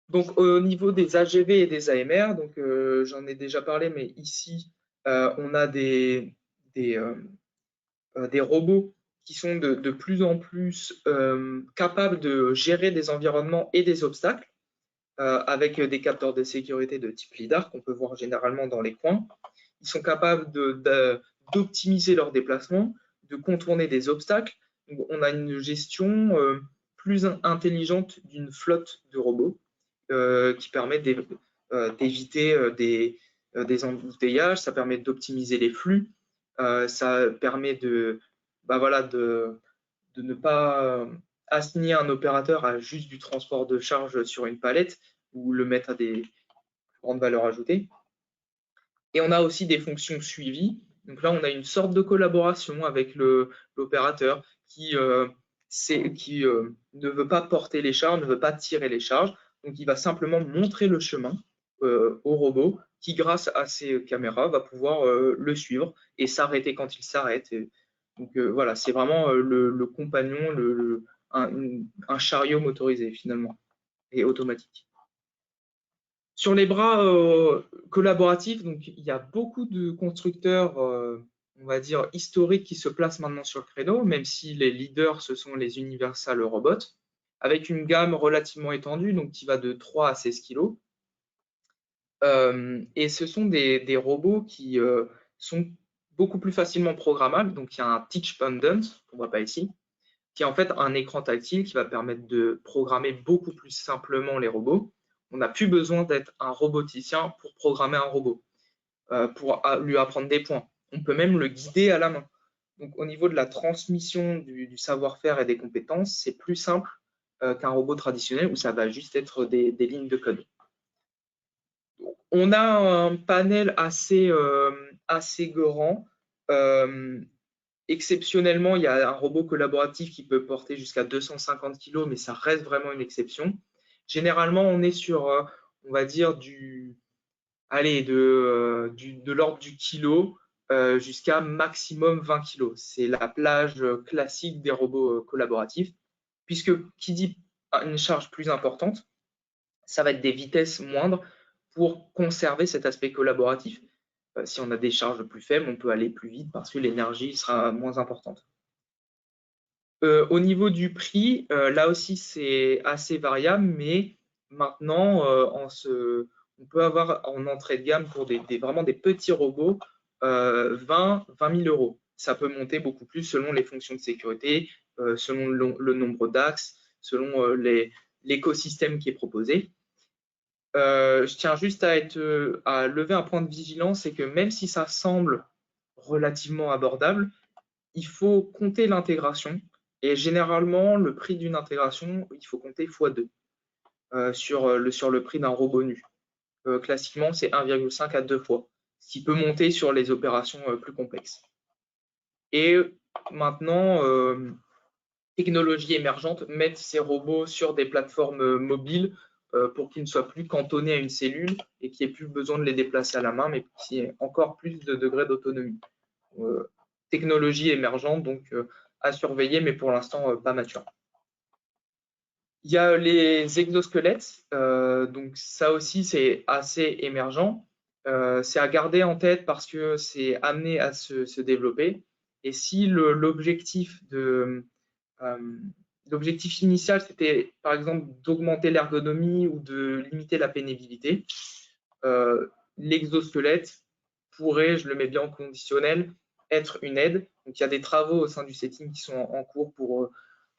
Speaker 2: Donc au niveau des AGV et des AMR, donc j'en ai déjà parlé, mais ici on a des robots qui sont de plus en plus capables de gérer des environnements et des obstacles avec des capteurs de sécurité de type LiDAR qu'on peut voir généralement dans les coins. Ils sont capables d'optimiser leur déplacement, de contourner des obstacles. Donc, on a une gestion plus intelligente d'une flotte de robots qui permet d'éviter des embouteillages, ça permet d'optimiser les flux, ça permet de ne pas assigner un opérateur à juste du transport de charge sur une palette ou le mettre à des grandes valeurs ajoutées. Et on a aussi des fonctions suivies. Donc là, on a une sorte de collaboration avec l'opérateur qui ne veut pas porter les charges, ne veut pas tirer les charges. Donc, il va simplement montrer le chemin au robot qui, grâce à ses caméras, va pouvoir le suivre et s'arrêter quand il s'arrête. Donc, voilà, c'est vraiment le compagnon, un chariot motorisé finalement et automatique. Sur les bras collaboratifs, donc, il y a beaucoup de constructeurs, on va dire, historiques qui se placent maintenant sur le créneau, même si les leaders, ce sont les Universal Robots, avec une gamme relativement étendue, donc qui va de 3 à 16 kg. Et ce sont des robots qui sont beaucoup plus facilement programmables. Donc, il y a un Teach Pendant, qu'on ne voit pas ici, qui est en fait un écran tactile qui va permettre de programmer beaucoup plus simplement les robots. On n'a plus besoin d'être un roboticien pour programmer un robot, pour lui apprendre des points. On peut même le guider à la main. Donc, au niveau de la transmission du savoir-faire et des compétences, c'est plus simple qu'un robot traditionnel où ça va juste être des lignes de code. Donc, on a un panel assez grand. Exceptionnellement, il y a un robot collaboratif qui peut porter jusqu'à 250 kg, mais ça reste vraiment une exception. Généralement, on est sur, on va dire, de l'ordre du kilo jusqu'à maximum 20 kg. C'est la plage classique des robots collaboratifs, puisque qui dit une charge plus importante, ça va être des vitesses moindres pour conserver cet aspect collaboratif. Si on a des charges plus faibles, on peut aller plus vite parce que l'énergie sera moins importante. Au niveau du prix, là aussi c'est assez variable, mais maintenant on peut avoir en entrée de gamme pour vraiment des petits robots 20 000 euros. Ça peut monter beaucoup plus selon les fonctions de sécurité, selon le nombre d'axes, selon l'écosystème qui est proposé. Je tiens juste à lever un point de vigilance, c'est que même si ça semble relativement abordable, il faut compter l'intégration. Et généralement, le prix d'une intégration, il faut compter x2 sur le prix d'un robot nu. Classiquement, c'est 1,5 à 2 fois, ce qui peut monter sur les opérations plus complexes. Et maintenant, technologies émergentes mettent ces robots sur des plateformes mobiles pour qu'ils ne soient plus cantonnés à une cellule et qu'il n'y ait plus besoin de les déplacer à la main, mais qu'il y ait encore plus de degrés d'autonomie. Technologie émergente, donc à surveiller, mais pour l'instant pas mature. Il y a les exosquelettes, donc ça aussi c'est assez émergent. C'est à garder en tête parce que c'est amené à se développer. Et si l'objectif initial c'était par exemple d'augmenter l'ergonomie ou de limiter la pénibilité, l'exosquelette pourrait, je le mets bien en conditionnel, être une aide. Donc il y a des travaux au sein du CETIM qui sont en cours pour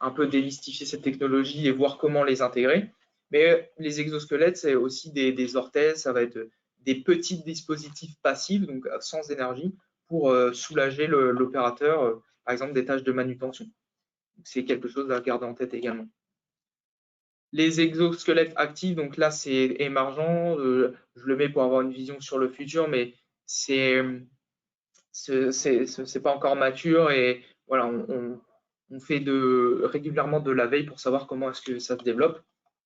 Speaker 2: un peu démystifier cette technologie et voir comment les intégrer. Mais les exosquelettes, c'est aussi des orthèses, ça va être des petits dispositifs passifs, donc sans énergie, pour soulager l'opérateur, par exemple des tâches de manutention. C'est quelque chose à garder en tête également. Les exosquelettes actifs, donc là c'est émergent, je le mets pour avoir une vision sur le futur, mais c'est pas encore mature et voilà, on fait régulièrement de la veille pour savoir comment est-ce que ça se développe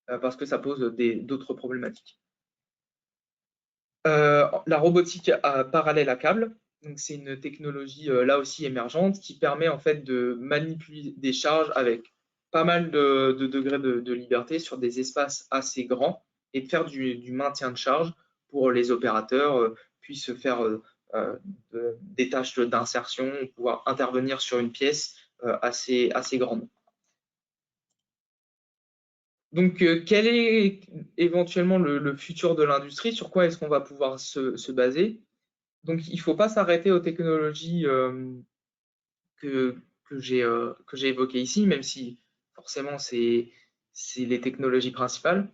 Speaker 2: parce que ça pose d'autres problématiques. La robotique parallèle à câble, donc c'est une technologie là aussi émergente qui permet en fait de manipuler des charges avec pas mal de degrés de liberté sur des espaces assez grands et de faire du maintien de charge pour les opérateurs puissent faire des tâches d'insertion, pouvoir intervenir sur une pièce assez grande. Donc, quel est éventuellement le futur de l'industrie? Sur quoi est-ce qu'on va pouvoir se baser? Donc, il ne faut pas s'arrêter aux technologies que j'ai évoquées ici, même si forcément c'est les technologies principales.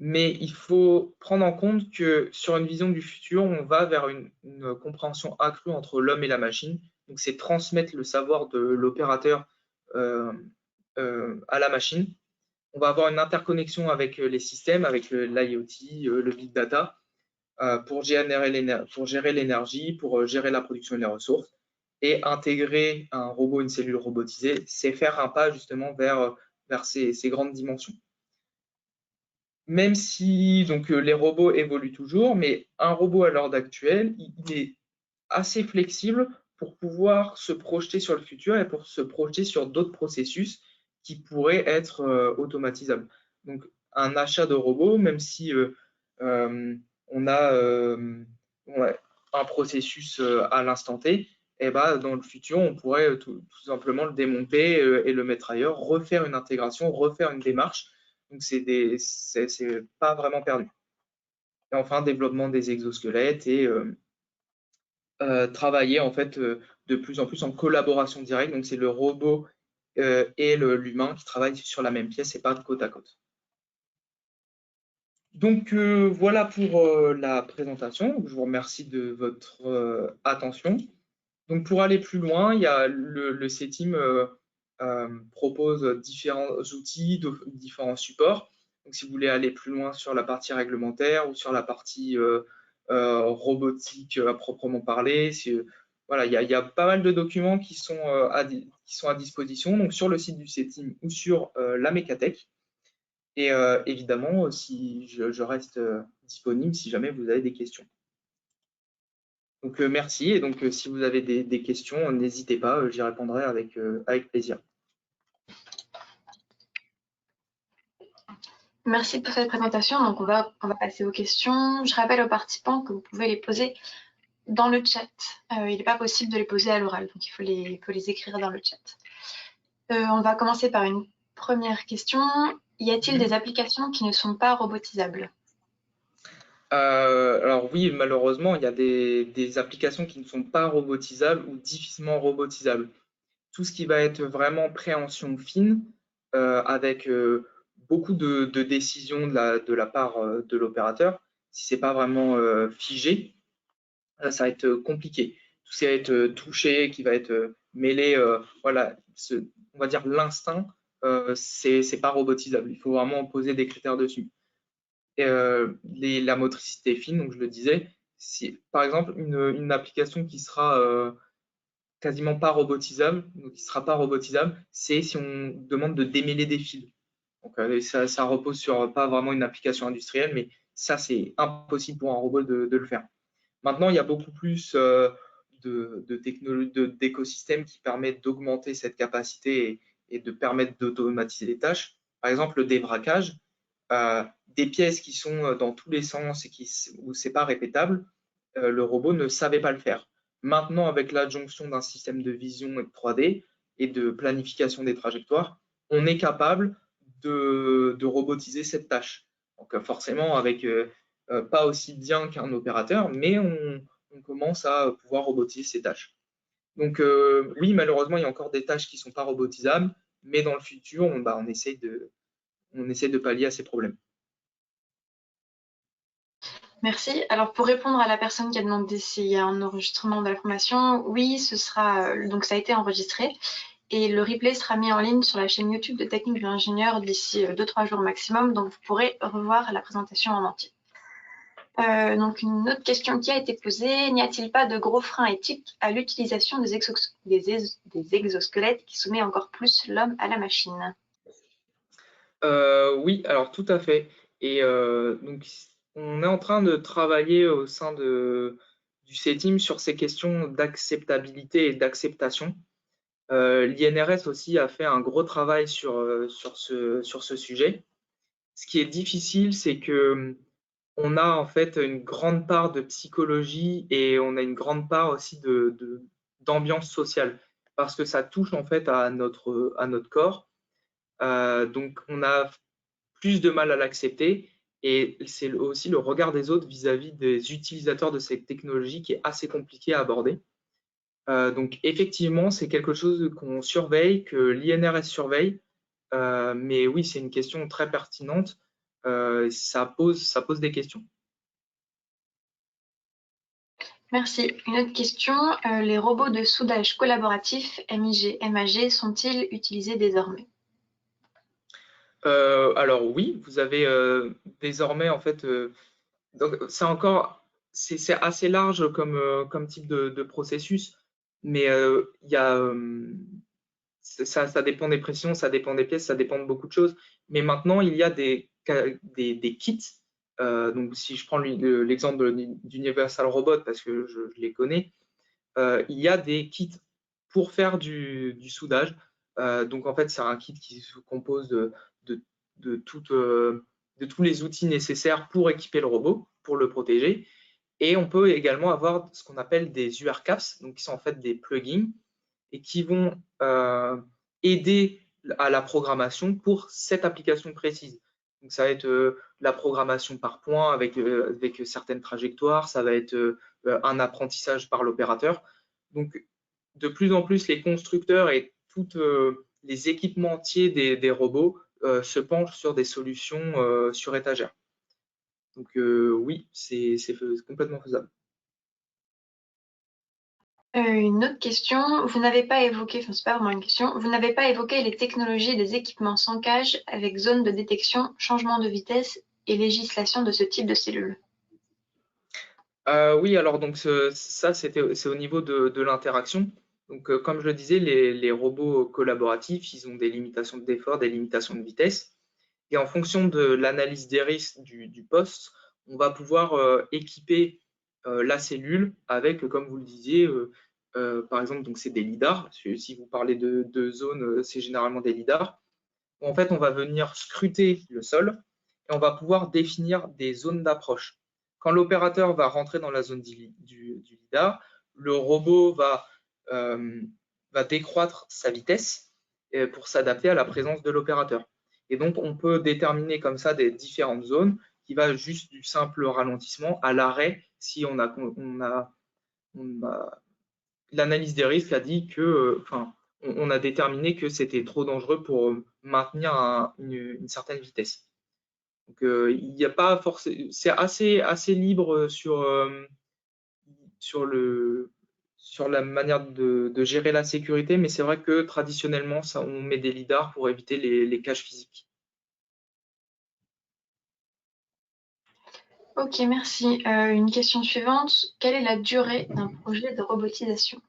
Speaker 2: Mais il faut prendre en compte que sur une vision du futur, on va vers une compréhension accrue entre l'homme et la machine. Donc, c'est transmettre le savoir de l'opérateur à la machine. On va avoir une interconnexion avec les systèmes, avec l'IoT, le big data, pour gérer l'énergie, pour gérer la production et les ressources. Et intégrer un robot, une cellule robotisée, c'est faire un pas justement vers ces grandes dimensions. Même si donc, les robots évoluent toujours, mais un robot à l'heure actuelle, il est assez flexible pour pouvoir se projeter sur le futur et pour se projeter sur d'autres processus qui pourraient être automatisables. Donc, un achat de robot, même si on a un processus à l'instant T, et ben, dans le futur, on pourrait tout simplement le démonter et le mettre ailleurs, refaire une intégration, refaire une démarche. Donc, c'est pas vraiment perdu. Et enfin, développement des exosquelettes et travailler en fait de plus en plus en collaboration directe. Donc, c'est le robot et l'humain qui travaillent sur la même pièce et pas côte à côte. Donc, voilà pour la présentation. Je vous remercie de votre attention. Donc, pour aller plus loin, il y a le CETIM propose différents outils, différents supports. Donc, si vous voulez aller plus loin sur la partie réglementaire ou sur la partie robotique à proprement parler, voilà, il y a pas mal de documents qui sont à disposition, donc sur le site du CETIM ou sur la Mécatech. Et évidemment, si je reste disponible si jamais vous avez des questions. Donc merci, et donc si vous avez des questions, n'hésitez pas, j'y répondrai avec plaisir.
Speaker 1: Merci pour cette présentation. Donc on va passer aux questions. Je rappelle aux participants que vous pouvez les poser dans le chat. Il n'est pas possible de les poser à l'oral, donc il faut les écrire dans le chat. On va commencer par une première question. Y a-t-il des applications qui ne sont pas robotisables?
Speaker 2: Alors oui, malheureusement, il y a des applications qui ne sont pas robotisables ou difficilement robotisables. Tout ce qui va être vraiment préhension fine, avec beaucoup de décisions de la part de l'opérateur, si c'est pas vraiment figé, ça va être compliqué. Tout ce qui va être touché, qui va être mêlé, voilà, on va dire l'instinct, c'est pas robotisable. Il faut vraiment poser des critères dessus. Et, la motricité fine, donc je le disais, si par exemple une application qui sera quasiment pas robotisable, donc qui sera pas robotisable, c'est si on demande de démêler des fils. Donc, ça repose sur pas vraiment une application industrielle, mais ça, c'est impossible pour un robot de le faire. Maintenant, il y a beaucoup plus de technologies, d'écosystèmes qui permettent d'augmenter cette capacité et de permettre d'automatiser les tâches. Par exemple, le débraquage, des pièces qui sont dans tous les sens et où c'est pas répétable, le robot ne savait pas le faire. Maintenant, avec l'adjonction d'un système de vision et de 3D et de planification des trajectoires, on est capable de robotiser cette tâche. Donc forcément, avec pas aussi bien qu'un opérateur, mais on commence à pouvoir robotiser ces tâches. Donc oui, malheureusement, il y a encore des tâches qui ne sont pas robotisables, mais dans le futur, on essaie de pallier à ces problèmes.
Speaker 1: Merci. Alors, pour répondre à la personne qui a demandé s'il y a un enregistrement de la formation, oui, ce sera, donc ça a été enregistré et le replay sera mis en ligne sur la chaîne YouTube de Technique de l'ingénieur d'ici 2-3 jours maximum, donc vous pourrez revoir la présentation en entier. Donc, une autre question qui a été posée, n'y a-t-il pas de gros freins éthiques à l'utilisation des exosquelettes qui soumet encore plus l'homme à la machine?
Speaker 2: Oui, alors tout à fait. Et donc, on est en train de travailler au sein du CETIM sur ces questions d'acceptabilité et d'acceptation. L'INRS aussi a fait un gros travail sur ce sujet. Ce qui est difficile, c'est que on a en fait une grande part de psychologie et on a une grande part aussi d'ambiance sociale parce que ça touche en fait à notre corps. Donc on a plus de mal à l'accepter et c'est aussi le regard des autres vis-à-vis des utilisateurs de cette technologie qui est assez compliqué à aborder. Donc effectivement, c'est quelque chose qu'on surveille, que l'INRS surveille, mais oui, c'est une question très pertinente. Ça pose des questions.
Speaker 1: Merci. Une autre question, les robots de soudage collaboratif MIG, MAG sont-ils utilisés désormais?
Speaker 2: Alors oui, vous avez désormais en fait, donc c'est assez large comme type de processus, mais il y a ça dépend des pressions, ça dépend des pièces, ça dépend de beaucoup de choses. Mais maintenant, il y a des kits. Donc, si je prends l'exemple d'Universal Robot, parce que je les connais, il y a des kits pour faire du soudage. Donc, en fait, c'est un kit qui se compose de, de, toutes, de tous les outils nécessaires pour équiper le robot, pour le protéger. Et on peut également avoir ce qu'on appelle des URCAPS, donc qui sont en fait des plugins et qui vont aider à la programmation pour cette application précise. Donc, ça va être la programmation par points avec certaines trajectoires, ça va être un apprentissage par l'opérateur. Donc, de plus en plus, les constructeurs et tous les équipementiers des robots se penchent sur des solutions sur étagère. Donc, oui, c'est complètement faisable.
Speaker 1: Une autre question, vous n'avez pas évoqué, enfin c'est pas vraiment une question, vous n'avez pas évoqué les technologies des équipements sans cage avec zone de détection, changement de vitesse et législation de ce type de cellules.
Speaker 2: Oui, alors donc c'est au niveau de l'interaction. Donc comme je le disais, les robots collaboratifs, ils ont des limitations d'effort, des limitations de vitesse. Et en fonction de l'analyse des risques du poste, on va pouvoir équiper la cellule avec, comme vous le disiez, par exemple, donc c'est des lidars. Si vous parlez de zones, c'est généralement des lidars. En fait, on va venir scruter le sol et on va pouvoir définir des zones d'approche. Quand l'opérateur va rentrer dans la zone du lidar, le robot va décroître sa vitesse pour s'adapter à la présence de l'opérateur. Et donc, on peut déterminer comme ça des différentes zones qui va juste du simple ralentissement à l'arrêt si l'analyse des risques a dit que, on a déterminé que c'était trop dangereux pour maintenir une certaine vitesse. Donc, il n'y a pas forcément, c'est assez libre sur la manière de gérer la sécurité, mais c'est vrai que traditionnellement, on met des lidars pour éviter les caches physiques.
Speaker 1: Ok, merci. Une question suivante, quelle est la durée d'un projet de robotisation?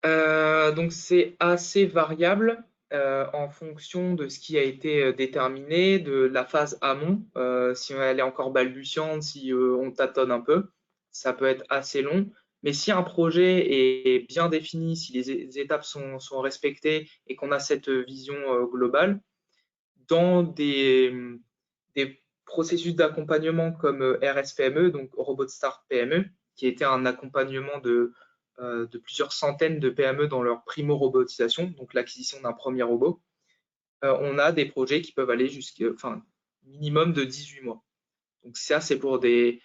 Speaker 2: Donc, c'est assez variable. en fonction de ce qui a été déterminé, de la phase amont, si elle est encore balbutiante, si on tâtonne un peu, ça peut être assez long. Mais si un projet est bien défini, si les étapes sont respectées et qu'on a cette vision globale, dans des processus d'accompagnement comme RSPME, donc Robot Start PME, qui était un accompagnement de plusieurs centaines de PME dans leur primo-robotisation, donc l'acquisition d'un premier robot, on a des projets qui peuvent aller jusqu'à minimum de 18 mois. Donc ça, c'est pour des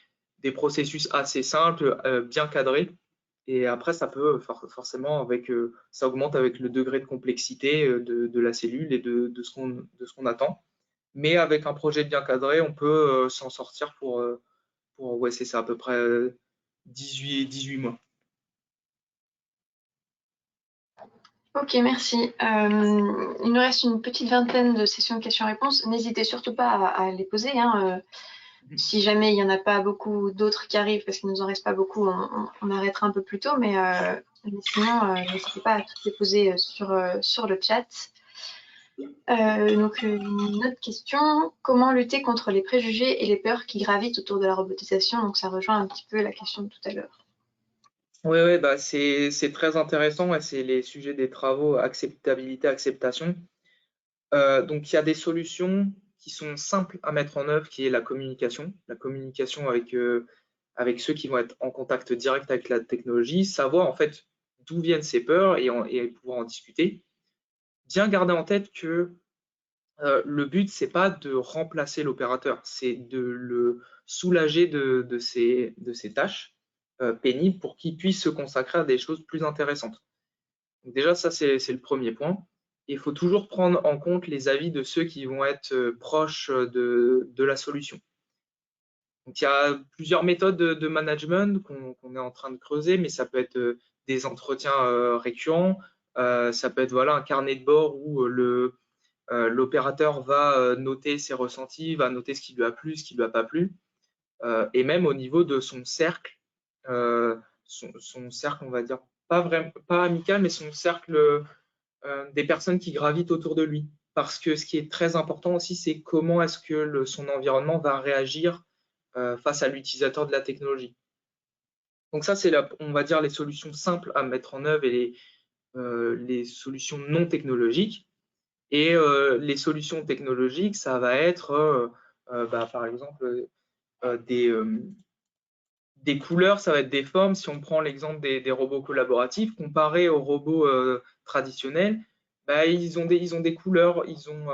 Speaker 2: processus assez simples, bien cadrés. Et après, ça peut forcément, ça augmente avec le degré de complexité de la cellule et de ce qu'on attend. Mais avec un projet bien cadré, on peut s'en sortir ouais, c'est ça, à peu près 18 mois.
Speaker 1: Ok, merci. Il nous reste une petite vingtaine de sessions de questions-réponses. N'hésitez surtout pas à les poser. Si jamais il n'y en a pas beaucoup d'autres qui arrivent, parce qu'il ne nous en reste pas beaucoup, on arrêtera un peu plus tôt. Mais sinon, n'hésitez pas à toutes les poser sur le chat. Donc, une autre question. Comment lutter contre les préjugés et les peurs qui gravitent autour de la robotisation? Donc, ça rejoint un petit peu la question de tout à l'heure.
Speaker 2: Oui, bah c'est très intéressant et c'est les sujets des travaux acceptabilité, acceptation. Donc il y a des solutions qui sont simples à mettre en œuvre, qui est la communication avec ceux qui vont être en contact direct avec la technologie, savoir en fait d'où viennent ces peurs et pouvoir en discuter. Bien garder en tête que le but, c'est pas de remplacer l'opérateur, c'est de le soulager de ses tâches pénibles pour qu'il puisse se consacrer à des choses plus intéressantes. Donc déjà, ça, c'est le premier point. Il faut toujours prendre en compte les avis de ceux qui vont être proches de la solution. Donc, il y a plusieurs méthodes de management qu'on est en train de creuser, mais ça peut être des entretiens récurrents, ça peut être voilà, un carnet de bord où l'opérateur va noter ses ressentis, va noter ce qui lui a plu, ce qui lui a pas plu, et même au niveau de son cercle, son cercle, on va dire, pas amical, mais son cercle des personnes qui gravitent autour de lui. Parce que ce qui est très important aussi, c'est comment est-ce que son environnement va réagir face à l'utilisateur de la technologie. Donc ça, c'est on va dire les solutions simples à mettre en œuvre et les solutions non technologiques. Et les solutions technologiques, ça va être, par exemple, des couleurs, ça va être des formes. Si on prend l'exemple des robots collaboratifs, comparé aux robots traditionnels, ils ont des couleurs, ils ont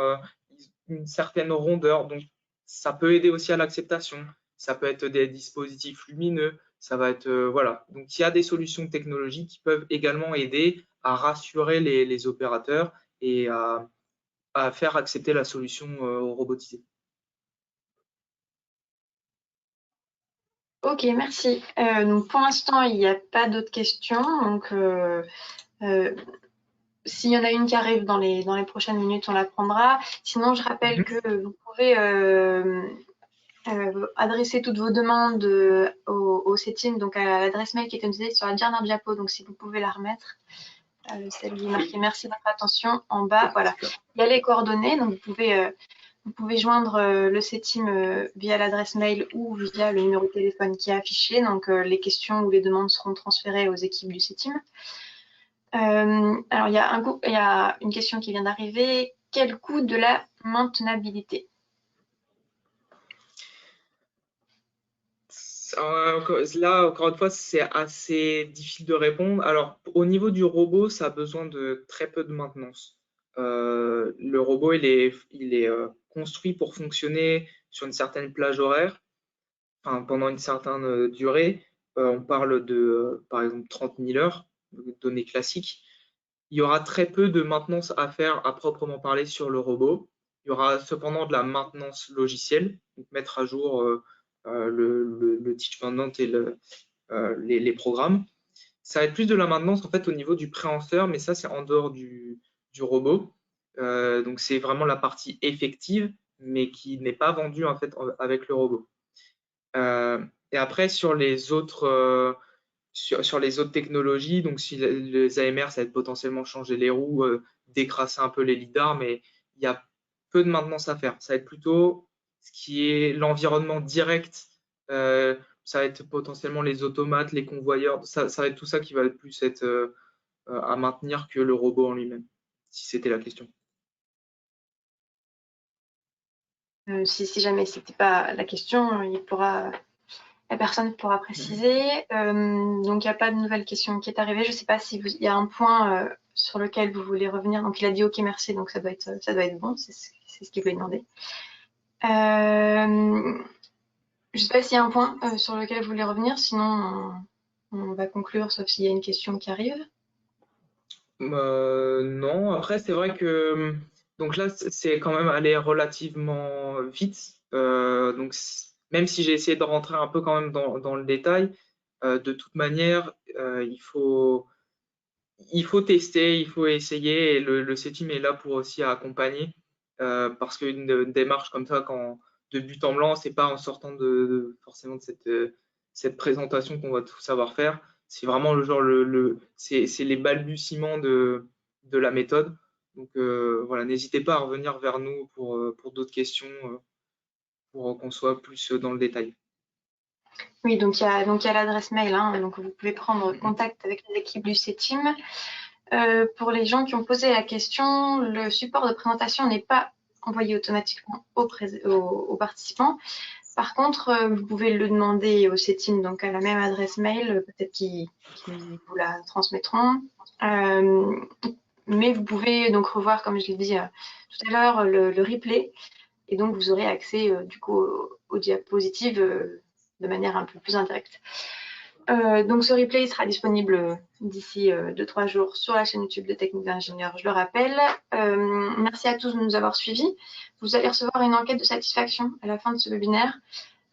Speaker 2: une certaine rondeur. Donc, ça peut aider aussi à l'acceptation. Ça peut être des dispositifs lumineux. Ça va être, voilà. Donc, il y a des solutions technologiques qui peuvent également aider à rassurer les opérateurs et à faire accepter la solution robotisée.
Speaker 1: Ok, merci. Donc pour l'instant, il n'y a pas d'autres questions. Donc s'il y en a une qui arrive dans les prochaines minutes, on la prendra. Sinon, je rappelle que vous pouvez adresser toutes vos demandes au CETIM, donc à l'adresse mail qui est utilisée sur la dernière diapo. Donc si vous pouvez la remettre, celle qui est marquée merci de votre attention en bas. Voilà, il y a les coordonnées, donc vous pouvez joindre le CETIM via l'adresse mail ou via le numéro de téléphone qui est affiché. Donc, les questions ou les demandes seront transférées aux équipes du CETIM. Alors, il y a une question qui vient d'arriver. Quel coût de la maintenabilité?
Speaker 2: Là, encore une fois, c'est assez difficile de répondre. Alors, au niveau du robot, ça a besoin de très peu de maintenance. Le robot, il est construit pour fonctionner sur une certaine plage horaire, pendant une certaine durée. On parle de, par exemple, 30 000 heures, données classiques. Il y aura très peu de maintenance à faire à proprement parler sur le robot. Il y aura cependant de la maintenance logicielle, donc mettre à jour le teach pendant et les programmes. Ça va être plus de la maintenance en fait au niveau du préhenseur, mais ça c'est en dehors du robot. Donc c'est vraiment la partie effective, mais qui n'est pas vendue en fait avec le robot. Et après sur sur les autres technologies. Donc, si les AMR, ça va être potentiellement changer les roues, décrasser un peu les lidars, mais il y a peu de maintenance à faire. Ça va être plutôt ce qui est l'environnement direct. Ça va être potentiellement les automates, les convoyeurs. Ça va être tout ça qui va plus être à maintenir que le robot en lui-même, si c'était la question.
Speaker 1: Si jamais ce n'était pas la question, la personne pourra préciser. Donc, il n'y a pas de nouvelle question qui est arrivée. Je ne sais pas s'il y a un point sur lequel vous voulez revenir. Donc, il a dit OK, merci. Donc, ça doit être bon. C'est ce qu'il voulait demander. Je ne sais pas s'il y a un point sur lequel vous voulez revenir. Sinon, on va conclure, sauf s'il y a une question qui arrive.
Speaker 2: Non, après, c'est vrai que donc là, c'est quand même allé relativement vite. Donc, même si j'ai essayé de rentrer un peu quand même dans le détail, de toute manière, il faut tester, il faut essayer, et le CETIM est là pour aussi accompagner, parce qu'une démarche comme ça, quand de but en blanc, c'est pas en sortant forcément de cette présentation qu'on va tout savoir faire. C'est vraiment le genre c'est les balbutiements de la méthode. Donc voilà, n'hésitez pas à revenir vers nous pour d'autres questions, pour qu'on soit plus dans le détail.
Speaker 1: Oui, donc il y a l'adresse mail, hein, donc vous pouvez prendre contact avec les équipes du CETIM. Pour les gens qui ont posé la question, le support de présentation n'est pas envoyé automatiquement aux participants. Par contre, vous pouvez le demander au CETIM, donc à la même adresse mail, peut-être qu'ils vous la transmettront. Mais vous pouvez donc revoir, comme je l'ai dit tout à l'heure, le replay, et donc vous aurez accès du coup aux diapositives de manière un peu plus indirecte. Donc ce replay sera disponible d'ici 2-3 jours sur la chaîne YouTube de Technique d'ingénieur, je le rappelle. Merci à tous de nous avoir suivis. Vous allez recevoir une enquête de satisfaction à la fin de ce webinaire.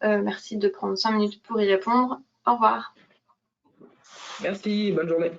Speaker 1: Merci de prendre 5 minutes pour y répondre. Au revoir.
Speaker 2: Merci, bonne journée.